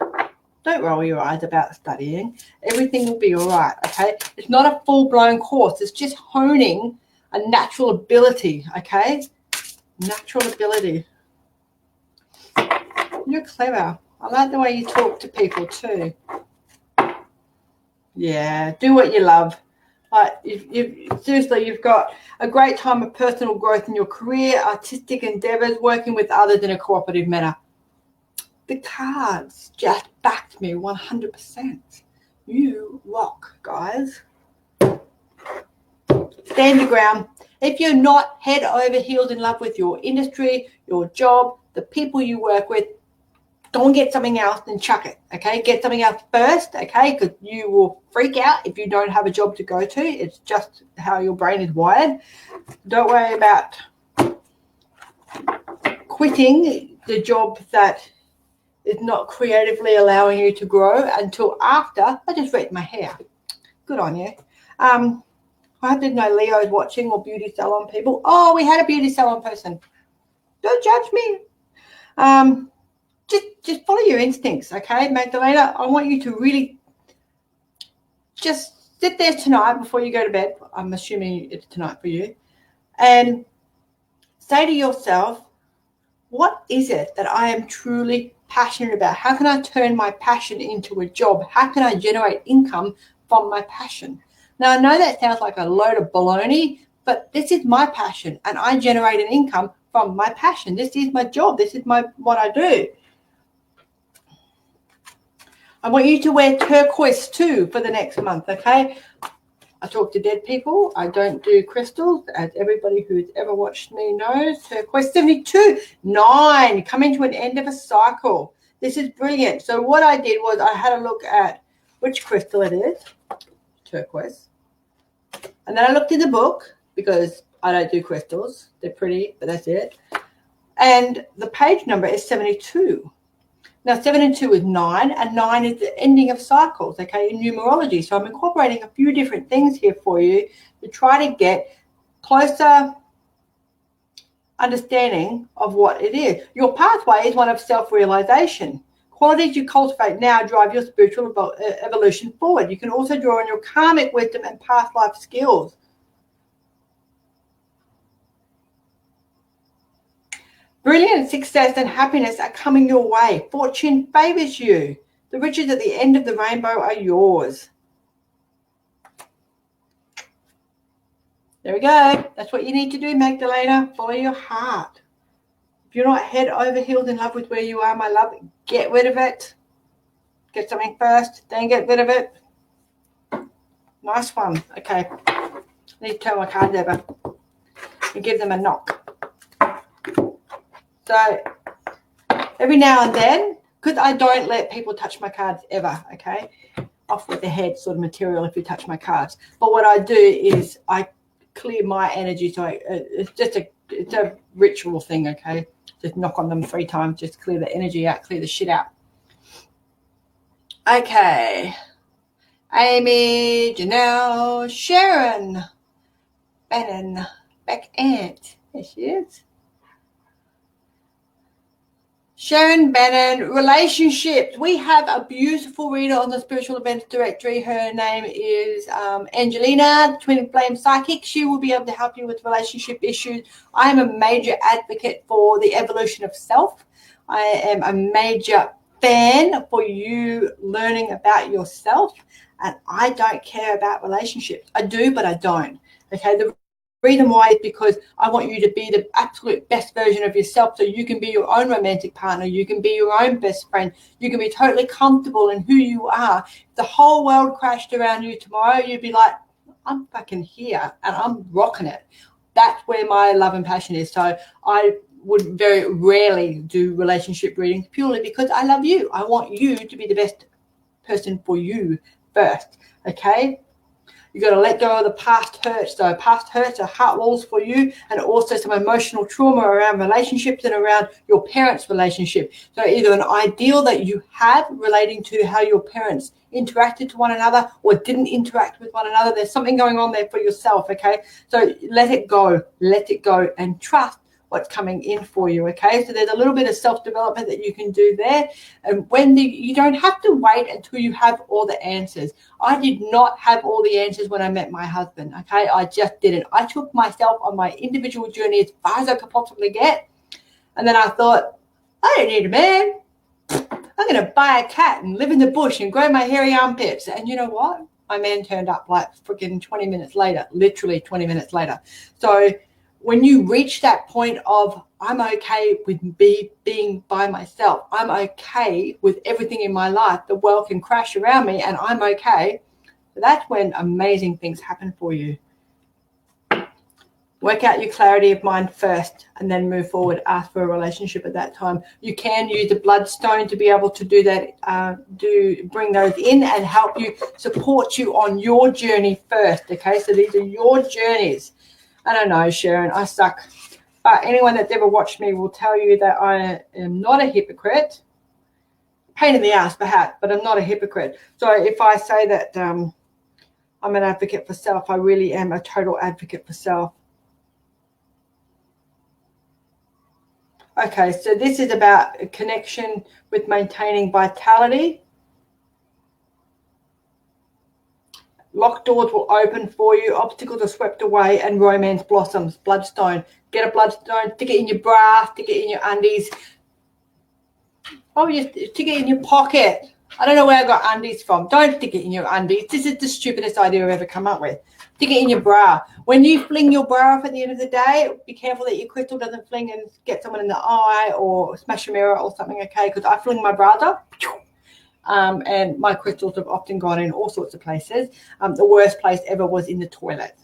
Don't roll your eyes about studying. Everything will be all right, okay? It's not a full-blown course. It's just honing a natural ability, okay? Natural ability. You're clever. I like the way you talk to people too. Yeah, do what you love. Like seriously, you've got a great time of personal growth in your career, artistic endeavors, working with others in a cooperative manner. The cards just backed me 100%. You rock, guys. Stand your ground. If you're not head over heels in love with your industry, your job, the people you work with, don't get something else and chuck it, okay? Get something else first, okay? Because you will freak out if you don't have a job to go to. It's just how your brain is wired. Don't worry about quitting the job that is not creatively allowing you to grow until after. I just wet my hair. Good on you. I hope there's no Leos watching or beauty salon people. Oh, we had a beauty salon person. Don't judge me. Just follow your instincts, okay, Magdalena? I want you to really just sit there tonight before you go to bed. I'm assuming it's tonight for you. And say to yourself, what is it that I am truly passionate about? How can I turn my passion into a job? How can I generate income from my passion? Now, I know that sounds like a load of baloney, but this is my passion, and I generate an income from my passion. This is my job. This is what I do. I want you to wear turquoise too for the next month, okay? I talk to dead people. I don't do crystals, as everybody who's ever watched me knows. Turquoise 72, 9, coming to an end of a cycle. This is brilliant. So what I did was I had a look at which crystal it is, turquoise. And then I looked in the book because I don't do crystals. They're pretty, but that's it. And the page number is 72. Now, 7 and 2 is 9, and 9 is the ending of cycles, okay, in numerology. So I'm incorporating a few different things here for you to try to get closer understanding of what it is. Your pathway is one of self-realization. Qualities you cultivate now drive your spiritual evolution forward. You can also draw on your karmic wisdom and past life skills. Brilliant success and happiness are coming your way. Fortune favors you. The riches at the end of the rainbow are yours. There we go. That's what you need to do, Magdalena. Follow your heart. If you're not head over heels in love with where you are, my love, get rid of it. Get something first, then get rid of it. Nice one. Okay. I need to turn my cards over and give them a knock. So every now and then, because I don't let people touch my cards ever, okay? Off with the head sort of material if you touch my cards. But what I do is I clear my energy. So it's a ritual thing, okay? Just knock on them 3 times, just clear the energy out, clear the shit out. Okay. Amy, Janelle, Sharon, Bannon, Beck Ant. There she is. Sharon Bannon, relationships. We have a beautiful reader on the Spiritual Events Directory. Her name is Angelina, Twin Flame Psychic. She will be able to help you with relationship issues. I am a major advocate for the evolution of self. I am a major fan for you learning about yourself, and I don't care about relationships. I do, but I don't. Okay, the Reason why is because I want you to be the absolute best version of yourself, so you can be your own romantic partner, you can be your own best friend, you can be totally comfortable in who you are. If the whole world crashed around you tomorrow, you'd be like, I'm fucking here and I'm rocking it. That's where my love and passion is. So I would very rarely do relationship readings, purely because I love you. I want you to be the best person for you first, okay? You got to let go of the past hurts. So past hurts are heart walls for you, and also some emotional trauma around relationships and around your parents' relationship. So either an ideal that you have relating to how your parents interacted to one another or didn't interact with one another. There's something going on there for yourself, okay? So let it go, and trust what's coming in for you, okay? So there's a little bit of self-development that you can do there. And you don't have to wait until you have all the answers. I did not have all the answers when I met my husband, okay? I just didn't. I took myself on my individual journey as far as I could possibly get. And then I thought, I don't need a man. I'm going to buy a cat and live in the bush and grow my hairy armpits. And you know what? My man turned up like freaking 20 minutes later, literally 20 minutes later. So when you reach that point of I'm okay with being by myself, I'm okay with everything in my life, the world can crash around me and I'm okay, that's when amazing things happen for you. Work out your clarity of mind first and then move forward. Ask for a relationship at that time. You can use the bloodstone to be able to do that, bring those in and help you, support you on your journey first, okay? So these are your journeys. I don't know, Sharon, I suck. But anyone that's ever watched me will tell you that I am not a hypocrite. Pain in the ass, perhaps, but I'm not a hypocrite. So if I say that I'm an advocate for self, I really am a total advocate for self. Okay, so this is about a connection with maintaining vitality. Locked doors will open for you, obstacles are swept away, and romance blossoms. Bloodstone. Get a bloodstone, stick it in your bra, stick it in your undies. Oh, you stick it in your pocket. I don't know where I got undies from. Don't stick it in your undies. This is the stupidest idea I've ever come up with. Stick it in your bra. When you fling your bra off at the end of the day, be careful that your crystal doesn't fling and get someone in the eye or smash a mirror or something, okay? Because I fling my bras up. And my crystals have often gone in all sorts of places. The worst place ever was in the toilet.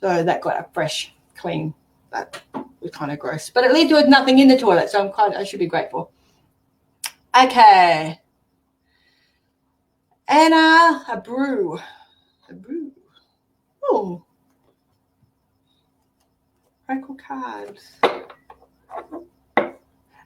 So that got a fresh, clean. That was kind of gross. But at least there was nothing in the toilet, so I should be grateful. Okay. Anna, a brew. Oh. Oracle cards.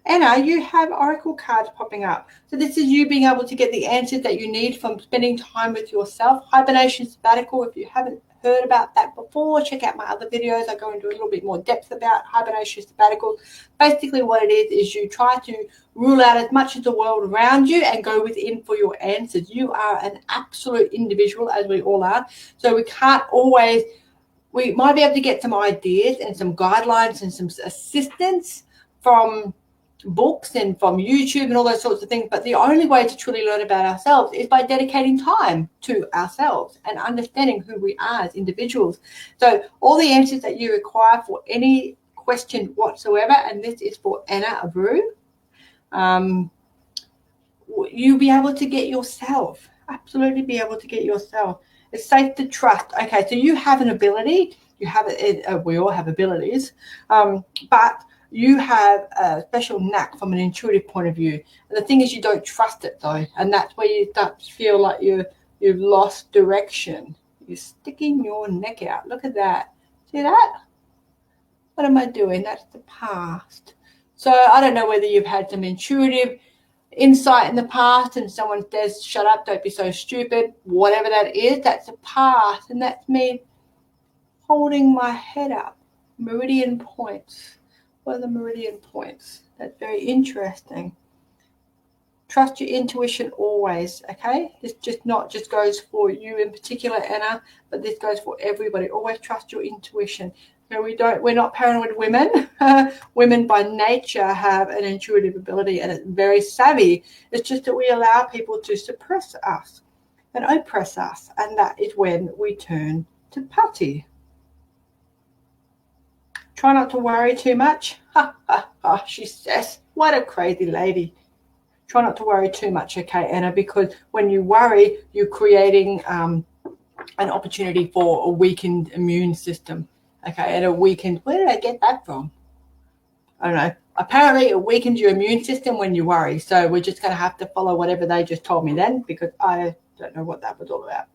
Anna, you have oracle cards popping up. So this is you being able to get the answers that you need from spending time with yourself. Hibernation sabbatical, if you haven't heard about that before, check out my other videos. I go into a little bit more depth about hibernation sabbatical. Basically what it is you try to rule out as much of the world around you and go within for your answers. You are an absolute individual, as we all are. So we might be able to get some ideas and some guidelines and some assistance from books and from YouTube and all those sorts of things, but the only way to truly learn about ourselves is by dedicating time to ourselves and understanding who we are as individuals. So all the answers that you require for any question whatsoever, and this is for Anna Abreu, you'll be able to get yourself. Absolutely be able to get yourself. It's safe to trust. Okay, so you have an ability. You have it. We all have abilities, but you have a special knack from an intuitive point of view. And the thing is, you don't trust it though, and that's where you start to feel like you've lost direction. You're sticking your neck out. Look at that. See that? What am I doing? That's the past. So I don't know whether you've had some intuitive insight in the past and someone says, shut up, don't be so stupid. Whatever that is, that's the past. And that's me holding my head up. Meridian points. What are the meridian points? That's very interesting. Trust your intuition always, okay? This not just goes for you in particular, Anna, but this goes for everybody. Always trust your intuition. No, we're not paranoid women. Women by nature have an intuitive ability and it's very savvy. It's just that we allow people to suppress us and oppress us, and that is when we turn to putty. Try not to worry too much. Ha, ha, ha, she says. What a crazy lady. Try not to worry too much, okay, Anna, because when you worry, you're creating an opportunity for a weakened immune system, okay, and a weakened, where did I get that from? I don't know. Apparently, it weakens your immune system when you worry. So we're just going to have to follow whatever they just told me then, because I don't know what that was all about.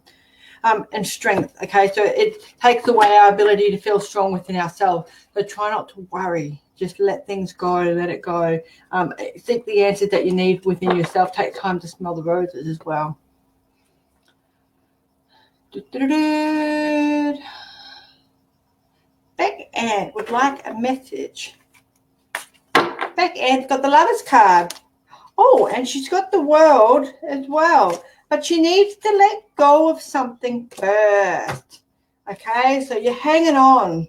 And strength, okay? So it takes away our ability to feel strong within ourselves. So try not to worry. Just let things go, let it go. Seek the answers that you need within yourself. Take time to smell the roses as well. Beck Ann would like a message. Beck Ann's got the Lover's card. Oh, and she's got the World as well. But she needs to let go of something first. Okay, so you're hanging on.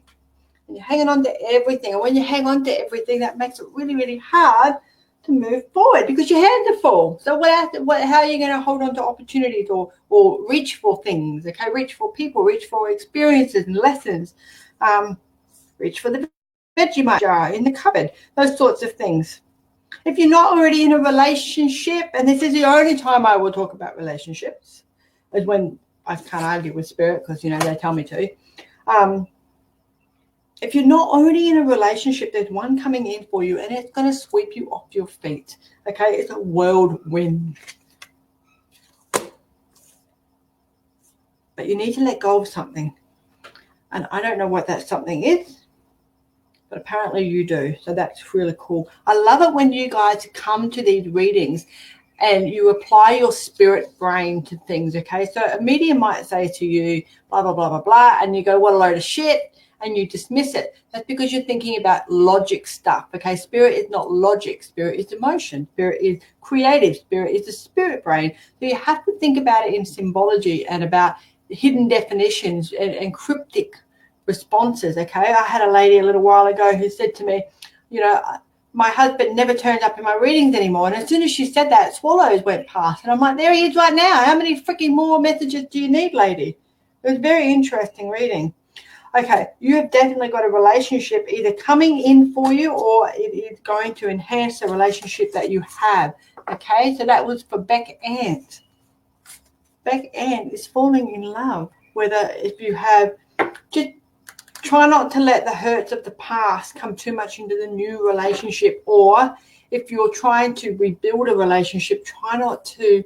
And you're hanging on to everything. And when you hang on to everything, that makes it really, really hard to move forward because your hands are full. So how are you going to hold on to opportunities or reach for things? Okay, reach for people, reach for experiences and lessons. Reach for the Vegemite jar in the cupboard. Those sorts of things. If you're not already in a relationship, and this is the only time I will talk about relationships, is when I can't argue with spirit because, you know, they tell me to. If you're not already in a relationship, there's one coming in for you, and it's going to sweep you off your feet. Okay, it's a whirlwind. But you need to let go of something. And I don't know what that something is, but apparently you do. So that's really cool. I love it when you guys come to these readings and you apply your spirit brain to things, okay? So a medium might say to you, blah, blah, blah, blah, blah, and you go, what a load of shit, and you dismiss it. That's because you're thinking about logic stuff, okay? Spirit is not logic. Spirit is emotion. Spirit is creative. Spirit is the spirit brain. So you have to think about it in symbology and about hidden definitions and cryptic responses, okay? I had a lady a little while ago who said to me, you know, my husband never turns up in my readings anymore. And as soon as she said that, swallows went past. And I'm like, there he is right now. How many freaking more messages do you need, lady? It was very interesting reading. Okay, you have definitely got a relationship either coming in for you or it is going to enhance the relationship that you have, okay? So that was for Beck Ann. Beck Ann is falling in love, whether if you have, just try not to let the hurts of the past come too much into the new relationship, or if you're trying to rebuild a relationship, try not to,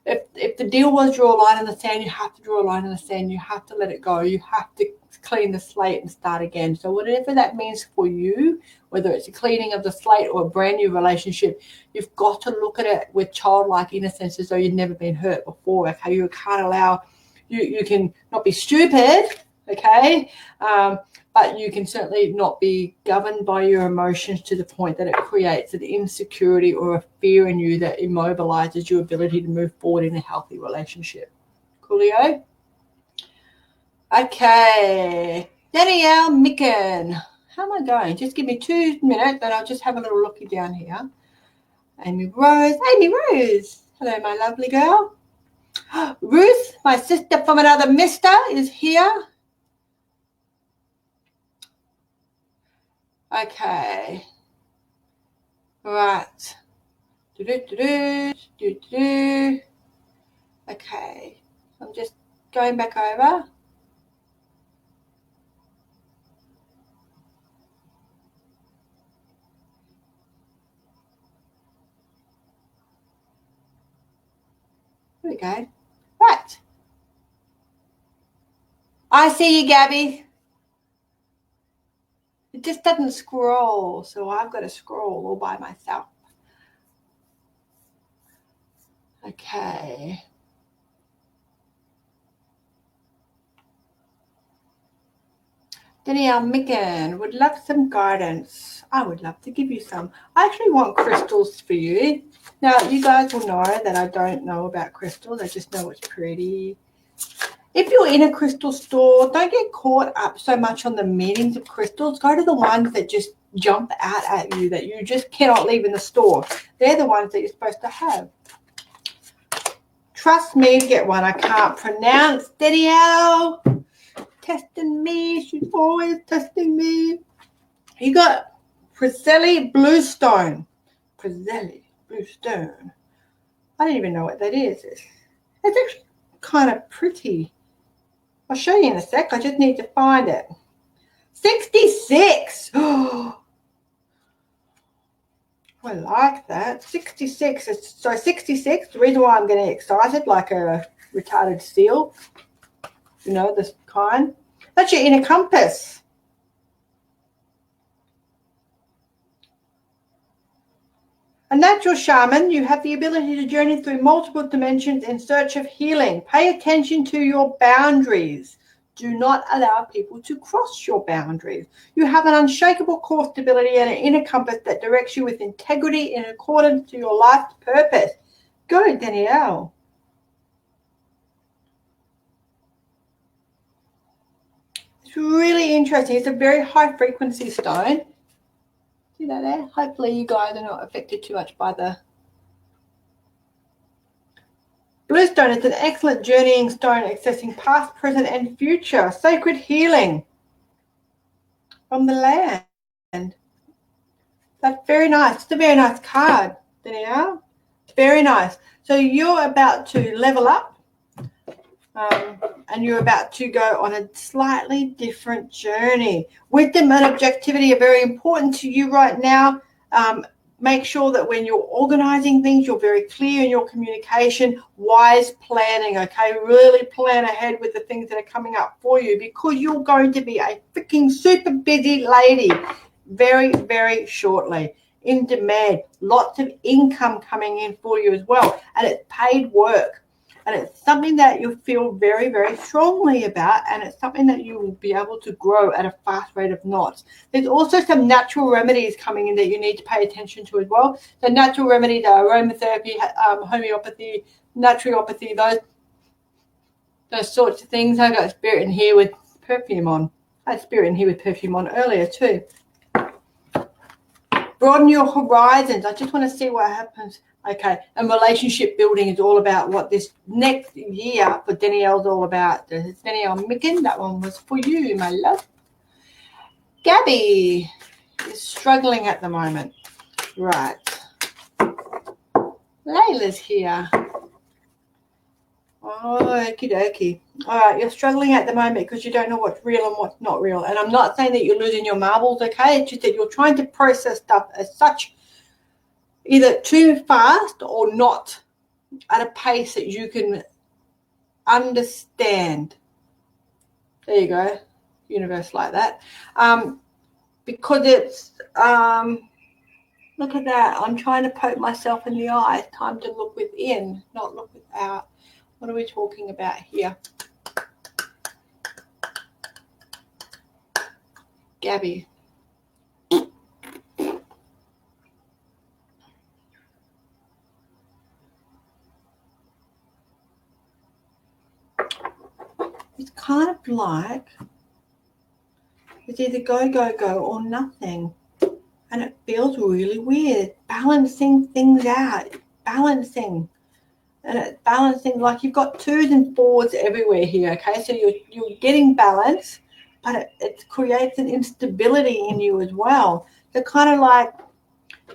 if the deal was draw a line in the sand, you have to draw a line in the sand. You have to let it go. You have to clean the slate and start again. So whatever that means for you, whether it's a cleaning of the slate or a brand new relationship, you've got to look at it with childlike innocence as though you've never been hurt before, okay? You can't allow, you can not be stupid, okay, but you can certainly not be governed by your emotions to the point that it creates an insecurity or a fear in you that immobilizes your ability to move forward in a healthy relationship. Coolio? Okay, Danielle Micken. How am I going? Just give me 2 minutes and I'll just have a little looky down here. Amy Rose. Hello, my lovely girl. Ruth, my sister from another mister, is here. Okay. Right. Okay. I'm just going back over. Here we go. Right. I see you, Gabby. It just doesn't scroll, so I've got to scroll all by myself. Okay. Danielle Micken would love some guidance. I would love to give you some. I actually want crystals for you. Now, you guys will know that I don't know about crystals. I just know it's pretty. If you're in a crystal store, don't get caught up so much on the meanings of crystals. Go to the ones that just jump out at you, that you just cannot leave in the store. They're the ones that you're supposed to have. Trust me to get one I can't pronounce. Danielle. Testing me. She's always testing me. You got Priscelli Bluestone. Priscelli Bluestone. I don't even know what that is. It's actually kind of pretty. I'll show you in a sec. I just need to find it. 66. Oh, I like that. 66. So 66, the reason why I'm getting excited like a retarded seal, you know, this kind. That's your inner compass. A natural shaman, you have the ability to journey through multiple dimensions in search of healing. Pay attention to your boundaries. Do not allow people to cross your boundaries. You have an unshakable core stability and an inner compass that directs you with integrity in accordance to your life's purpose. Go, Danielle. It's really interesting. It's a very high frequency stone. See that there? Hopefully you guys are not affected too much by the Bluestone. It's an excellent journeying stone accessing past, present, and future. Sacred healing from the land. That's very nice. It's a very nice card, Danielle. Very nice. So you're about to level up. And you're about to go on a slightly different journey. Wisdom and objectivity are very important to you right now. Make sure that when you're organizing things, you're very clear in your communication. Wise planning, okay? Really plan ahead with the things that are coming up for you, because you're going to be a freaking super busy lady very, very shortly. In demand, lots of income coming in for you as well. And it's paid work. And it's something that you feel very, very strongly about, and it's something that you will be able to grow at a fast rate of knots. There's also some natural remedies coming in that you need to pay attention to as well. So natural remedies are aromatherapy, homeopathy, naturopathy, those sorts of things. I got spirit in here with perfume on. I had spirit in here with perfume on earlier too. Broaden your horizons. I just want to see what happens. Okay, and relationship building is all about what this next year for Danielle's all about. Danielle Micken, that one was for you, my love. Gabby is struggling at the moment. Right. Layla's here. Oh, okie dokie. All right, you're struggling at the moment because you don't know what's real and what's not real. And I'm not saying that you're losing your marbles, okay? It's just that you're trying to process stuff as such, either too fast or not at a pace that you can understand. There you go. Universe like that. Because it's, look at that. I'm trying to poke myself in the eye. It's time to look within, not look without. What are we talking about here? Gabby. It's kind of like it's either go, go, go or nothing. And it feels really weird. Balancing things out. Balancing. And it's balancing, like you've got 2s and 4s everywhere here, okay? So you're getting balance, but it creates an instability in you as well. So kind of like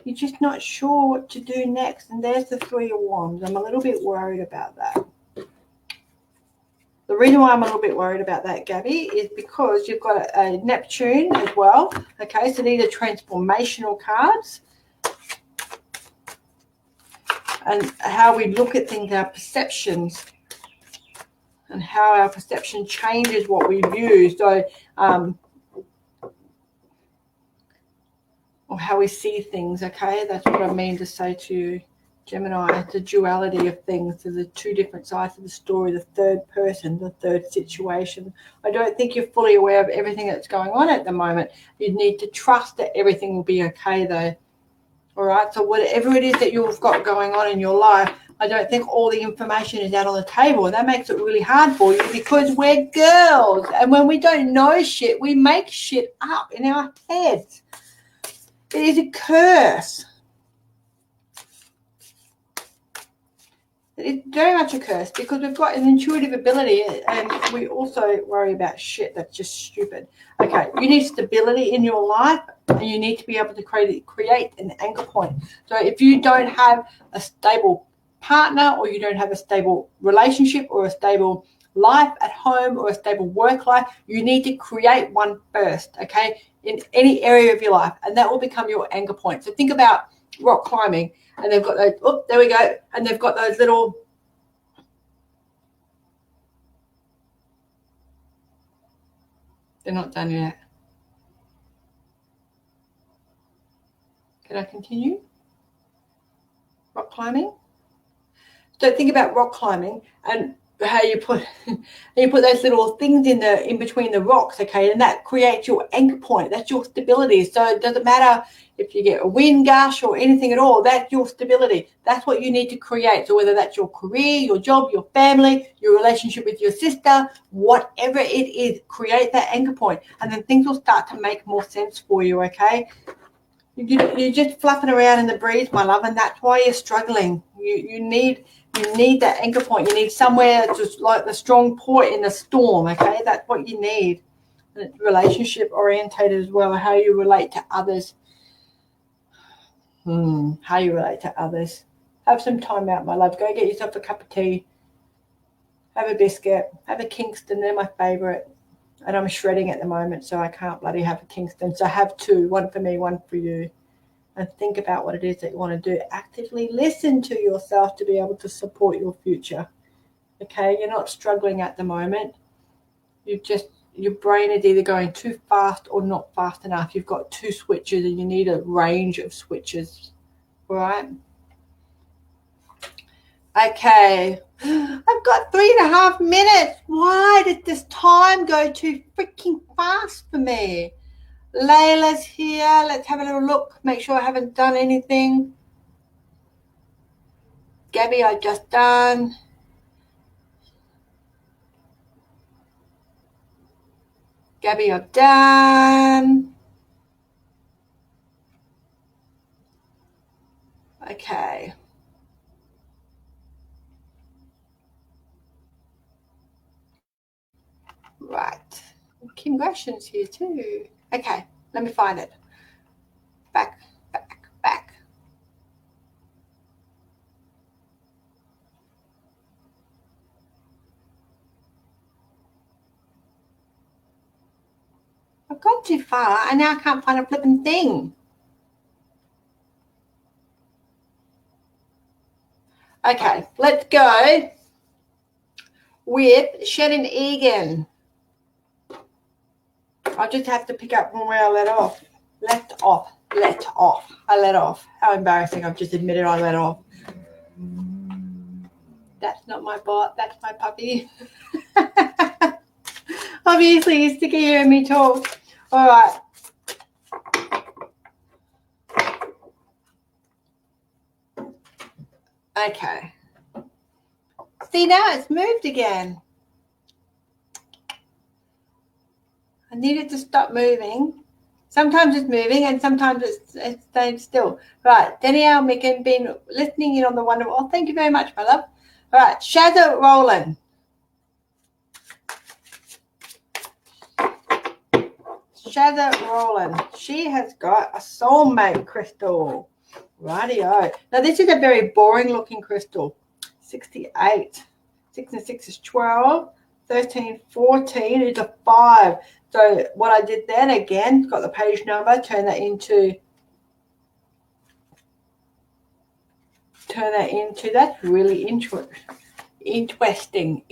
you're just not sure what to do next. And there's the 3 of Wands. I'm a little bit worried about that. The reason why I'm a little bit worried about that, Gabby, is because you've got a Neptune as well. Okay, so these are transformational cards. And how we look at things, our perceptions, and how our perception changes what we view. So, or how we see things, okay? That's what I mean to say to you, Gemini. The duality of things, so the 2 different sides of the story, the third person, the third situation. I don't think you're fully aware of everything that's going on at the moment. You need to trust that everything will be okay, though. All right, so whatever it is that you've got going on in your life, I don't think all the information is out on the table. And that makes it really hard for you because we're girls. And when we don't know shit, we make shit up in our heads. It is a curse. It's very much a curse because we've got an intuitive ability and we also worry about shit that's just stupid. Okay, you need stability in your life and you need to be able to create an anchor point. So if you don't have a stable partner or you don't have a stable relationship or a stable life at home or a stable work life, you need to create one first, okay, in any area of your life, and that will become your anchor point. So think about rock climbing, and they've got those, oh, there we go, and they've got those little, they're not done yet. Can I continue? Rock climbing? So think about rock climbing and how you put those little things in between the rocks, okay, and that creates your anchor point. That's your stability. So it doesn't matter if you get a wind gush or anything at all. That's your stability. That's what you need to create. So whether that's your career, your job, your family, your relationship with your sister, whatever it is, create that anchor point, and then things will start to make more sense for you, okay? You're just flapping around in the breeze, my love, and that's why you're struggling. You need that anchor point. You need somewhere just like the strong port in the storm, okay? That's what you need. And it's relationship orientated as well, how you relate to others. How you relate to others. Have some time out, my love. Go get yourself a cup of tea. Have a biscuit. Have a Kingston. They're my favourite. And I'm shredding at the moment, so I can't bloody have a Kingston. So have two, one for me, one for you. And think about what it is that you want to do. Actively listen to yourself to be able to support your future. Okay, you're not struggling at the moment. Your brain is either going too fast or not fast enough. You've got two switches and you need a range of switches. All right? Okay, I've got 3.5 minutes. Why did this time go too freaking fast for me? Layla's here. Let's have a little look. Make sure I haven't done anything. Gabby, I just done. Gabby, I've done. Okay. Right. Kim Gratian's here too. Okay, let me find it. Back. I've gone too far and now I can't find a flipping thing. Okay, let's go with Shannon Egan. I'll just have to pick up from where I let off. I let off. How embarrassing. I've just admitted I let off. That's not my bot. That's my puppy. Obviously, he's sick of hearing me talk. All right. Okay. See, now it's moved again. I need it to stop moving. Sometimes it's moving and sometimes it's staying still. Right, Danielle Micken, been listening in on the wonderful. Oh, thank you very much, my love. All right, Shazza Roland. Shazza Roland. She has got a soulmate crystal. Rightio. Now, this is a very boring looking crystal. 68. 6 and 6 is 12. 13, 14 is a 5. So what I did then, again, got the page number, turn that into, that's really interesting,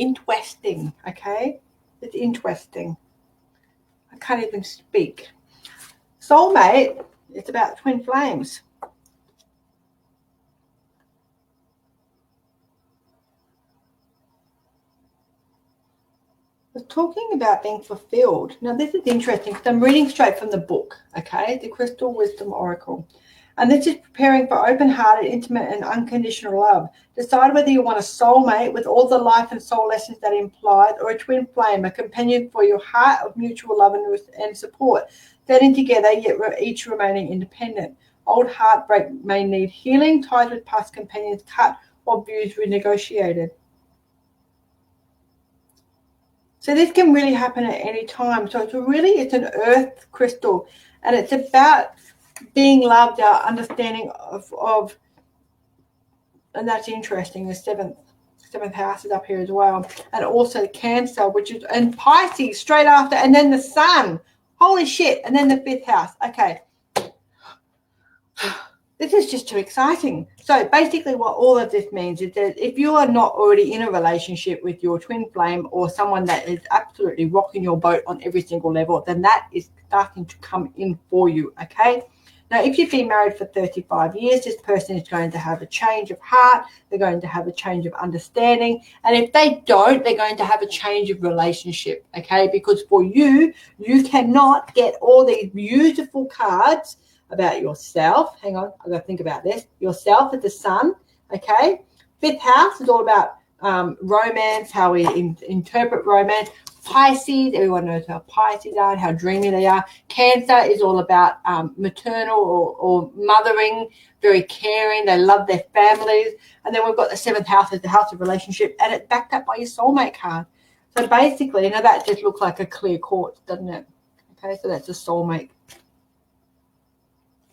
okay? It's interesting. I can't even speak. Soulmate, it's about twin flames. Talking about being fulfilled. Now, this is interesting because I'm reading straight from the book, okay? The Crystal Wisdom Oracle. And this is preparing for open-hearted, intimate, and unconditional love. Decide whether you want a soulmate with all the life and soul lessons that implies, or a twin flame, a companion for your heart of mutual love and support, standing together yet each remaining independent. Old heartbreak may need healing, ties with past companions cut, or views renegotiated. So this can really happen at any time. So it's an earth crystal, and it's about being loved, our understanding of and that's interesting. The seventh house is up here as well, and also Cancer, which is, and Pisces straight after, and then the Sun. Holy shit! And then the 5th house. Okay, this is just too exciting. So basically, what all of this means is that if you are not already in a relationship with your twin flame or someone that is absolutely rocking your boat on every single level, then that is starting to come in for you. Okay. Now, if you've been married for 35 years, this person is going to have a change of heart. They're going to have a change of understanding. And if they don't, they're going to have a change of relationship, okay? Because for you, you cannot get all these beautiful cards about yourself. Hang on, I've got to think about this. Yourself at the Sun, okay? 5th house is all about romance, how we interpret romance. Pisces, everyone knows how Pisces are and how dreamy they are. Cancer is all about maternal or mothering, very caring. They love their families. And then we've got the 7th house as the house of relationship, and it's backed up by your soulmate card. So basically, you know, that just looks like a clear quartz, doesn't it? Okay, so that's a soulmate.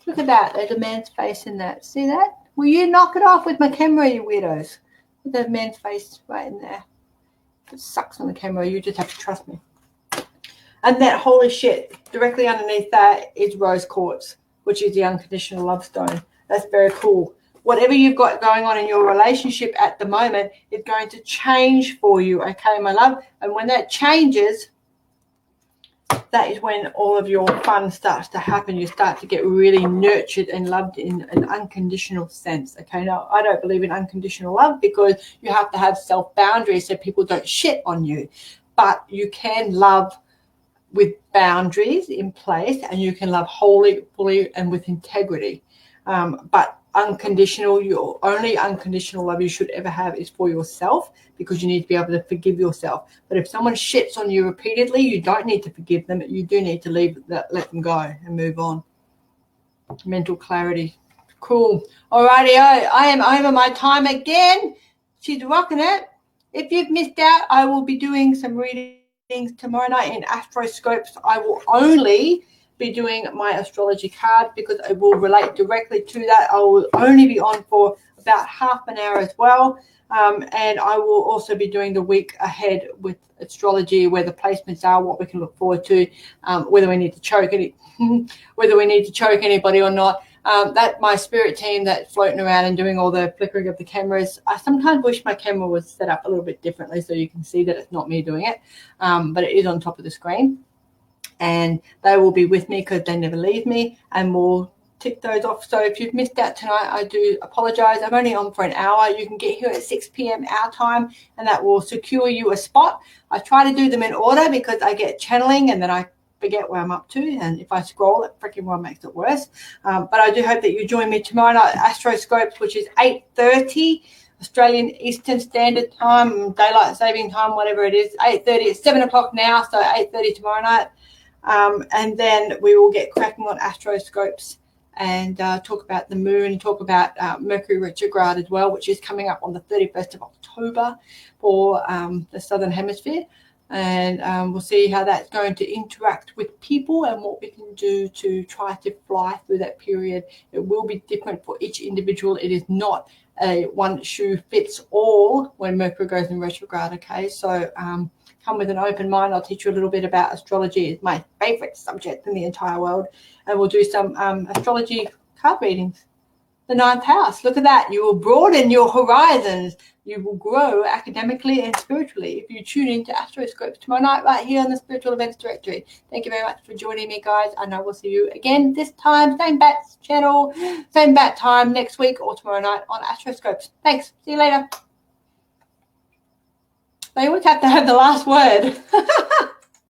Look at that. There's a man's face in that. See that? Will you knock it off with my camera, you weirdos? There's a man's face right in there. It sucks on the camera. You just have to trust me. And that, holy shit, directly underneath that is rose quartz, which is the unconditional love stone. That's very cool. Whatever you've got going on in your relationship at the moment is going to change for you, okay, my love? And when that changes, that is when all of your fun starts to happen. You start to get really nurtured and loved in an unconditional sense. Okay, now I don't believe in unconditional love because you have to have self-boundaries so people don't shit on you. But you can love with boundaries in place, and you can love wholly, fully, and with integrity. But unconditional, your only unconditional love you should ever have is for yourself, because you need to be able to forgive yourself. But if someone shits on you repeatedly, you don't need to forgive them. You do need to let them go and move on. Mental clarity. Cool. Alrighty, I am over my time again. She's rocking it. If you've missed out, I will be doing some readings tomorrow night in AstroScopes. I will only be doing my astrology card because it will relate directly to that. I will only be on for about half an hour as well. And I will also be doing the week ahead with astrology, where the placements are, what we can look forward to, whether we need to choke anybody or not. That my spirit team that's floating around and doing all the flickering of the cameras. I sometimes wish my camera was set up a little bit differently so you can see that it's not me doing it, but it is on top of the screen. And they will be with me because they never leave me, and we'll tick those off. So if you've missed out tonight, I do apologize. I'm only on for an hour. You can get here at 6 p.m. our time, and that will secure you a spot. I try to do them in order because I get channeling and then I forget where I'm up to, and if I scroll, it freaking well makes it worse. But I do hope that you join me tomorrow night at AstroScopes, which is 8:30 Australian Eastern Standard Time, Daylight Saving Time, whatever it is. 8:30. It's 7 o'clock now, so 8:30 tomorrow night. And then we will get cracking on AstroScopes and talk about the moon, talk about Mercury retrograde as well, which is coming up on the 31st of October for the Southern Hemisphere. And we'll see how that's going to interact with people and what we can do to try to fly through that period. It will be different for each individual. It is not a one shoe fits all when Mercury goes in retrograde, okay? So come with an open mind. I'll teach you a little bit about astrology. It's my favorite subject in the entire world. And we'll do some astrology card readings. The 9th house. Look at that. You will broaden your horizons. You will grow academically and spiritually if you tune into AstroScopes tomorrow night right here on the Spiritual Events Directory. Thank you very much for joining me, guys. And I will see you again this time. Same bat channel, same bat time next week or tomorrow night on AstroScopes. Thanks. See you later. They always have to have the last word.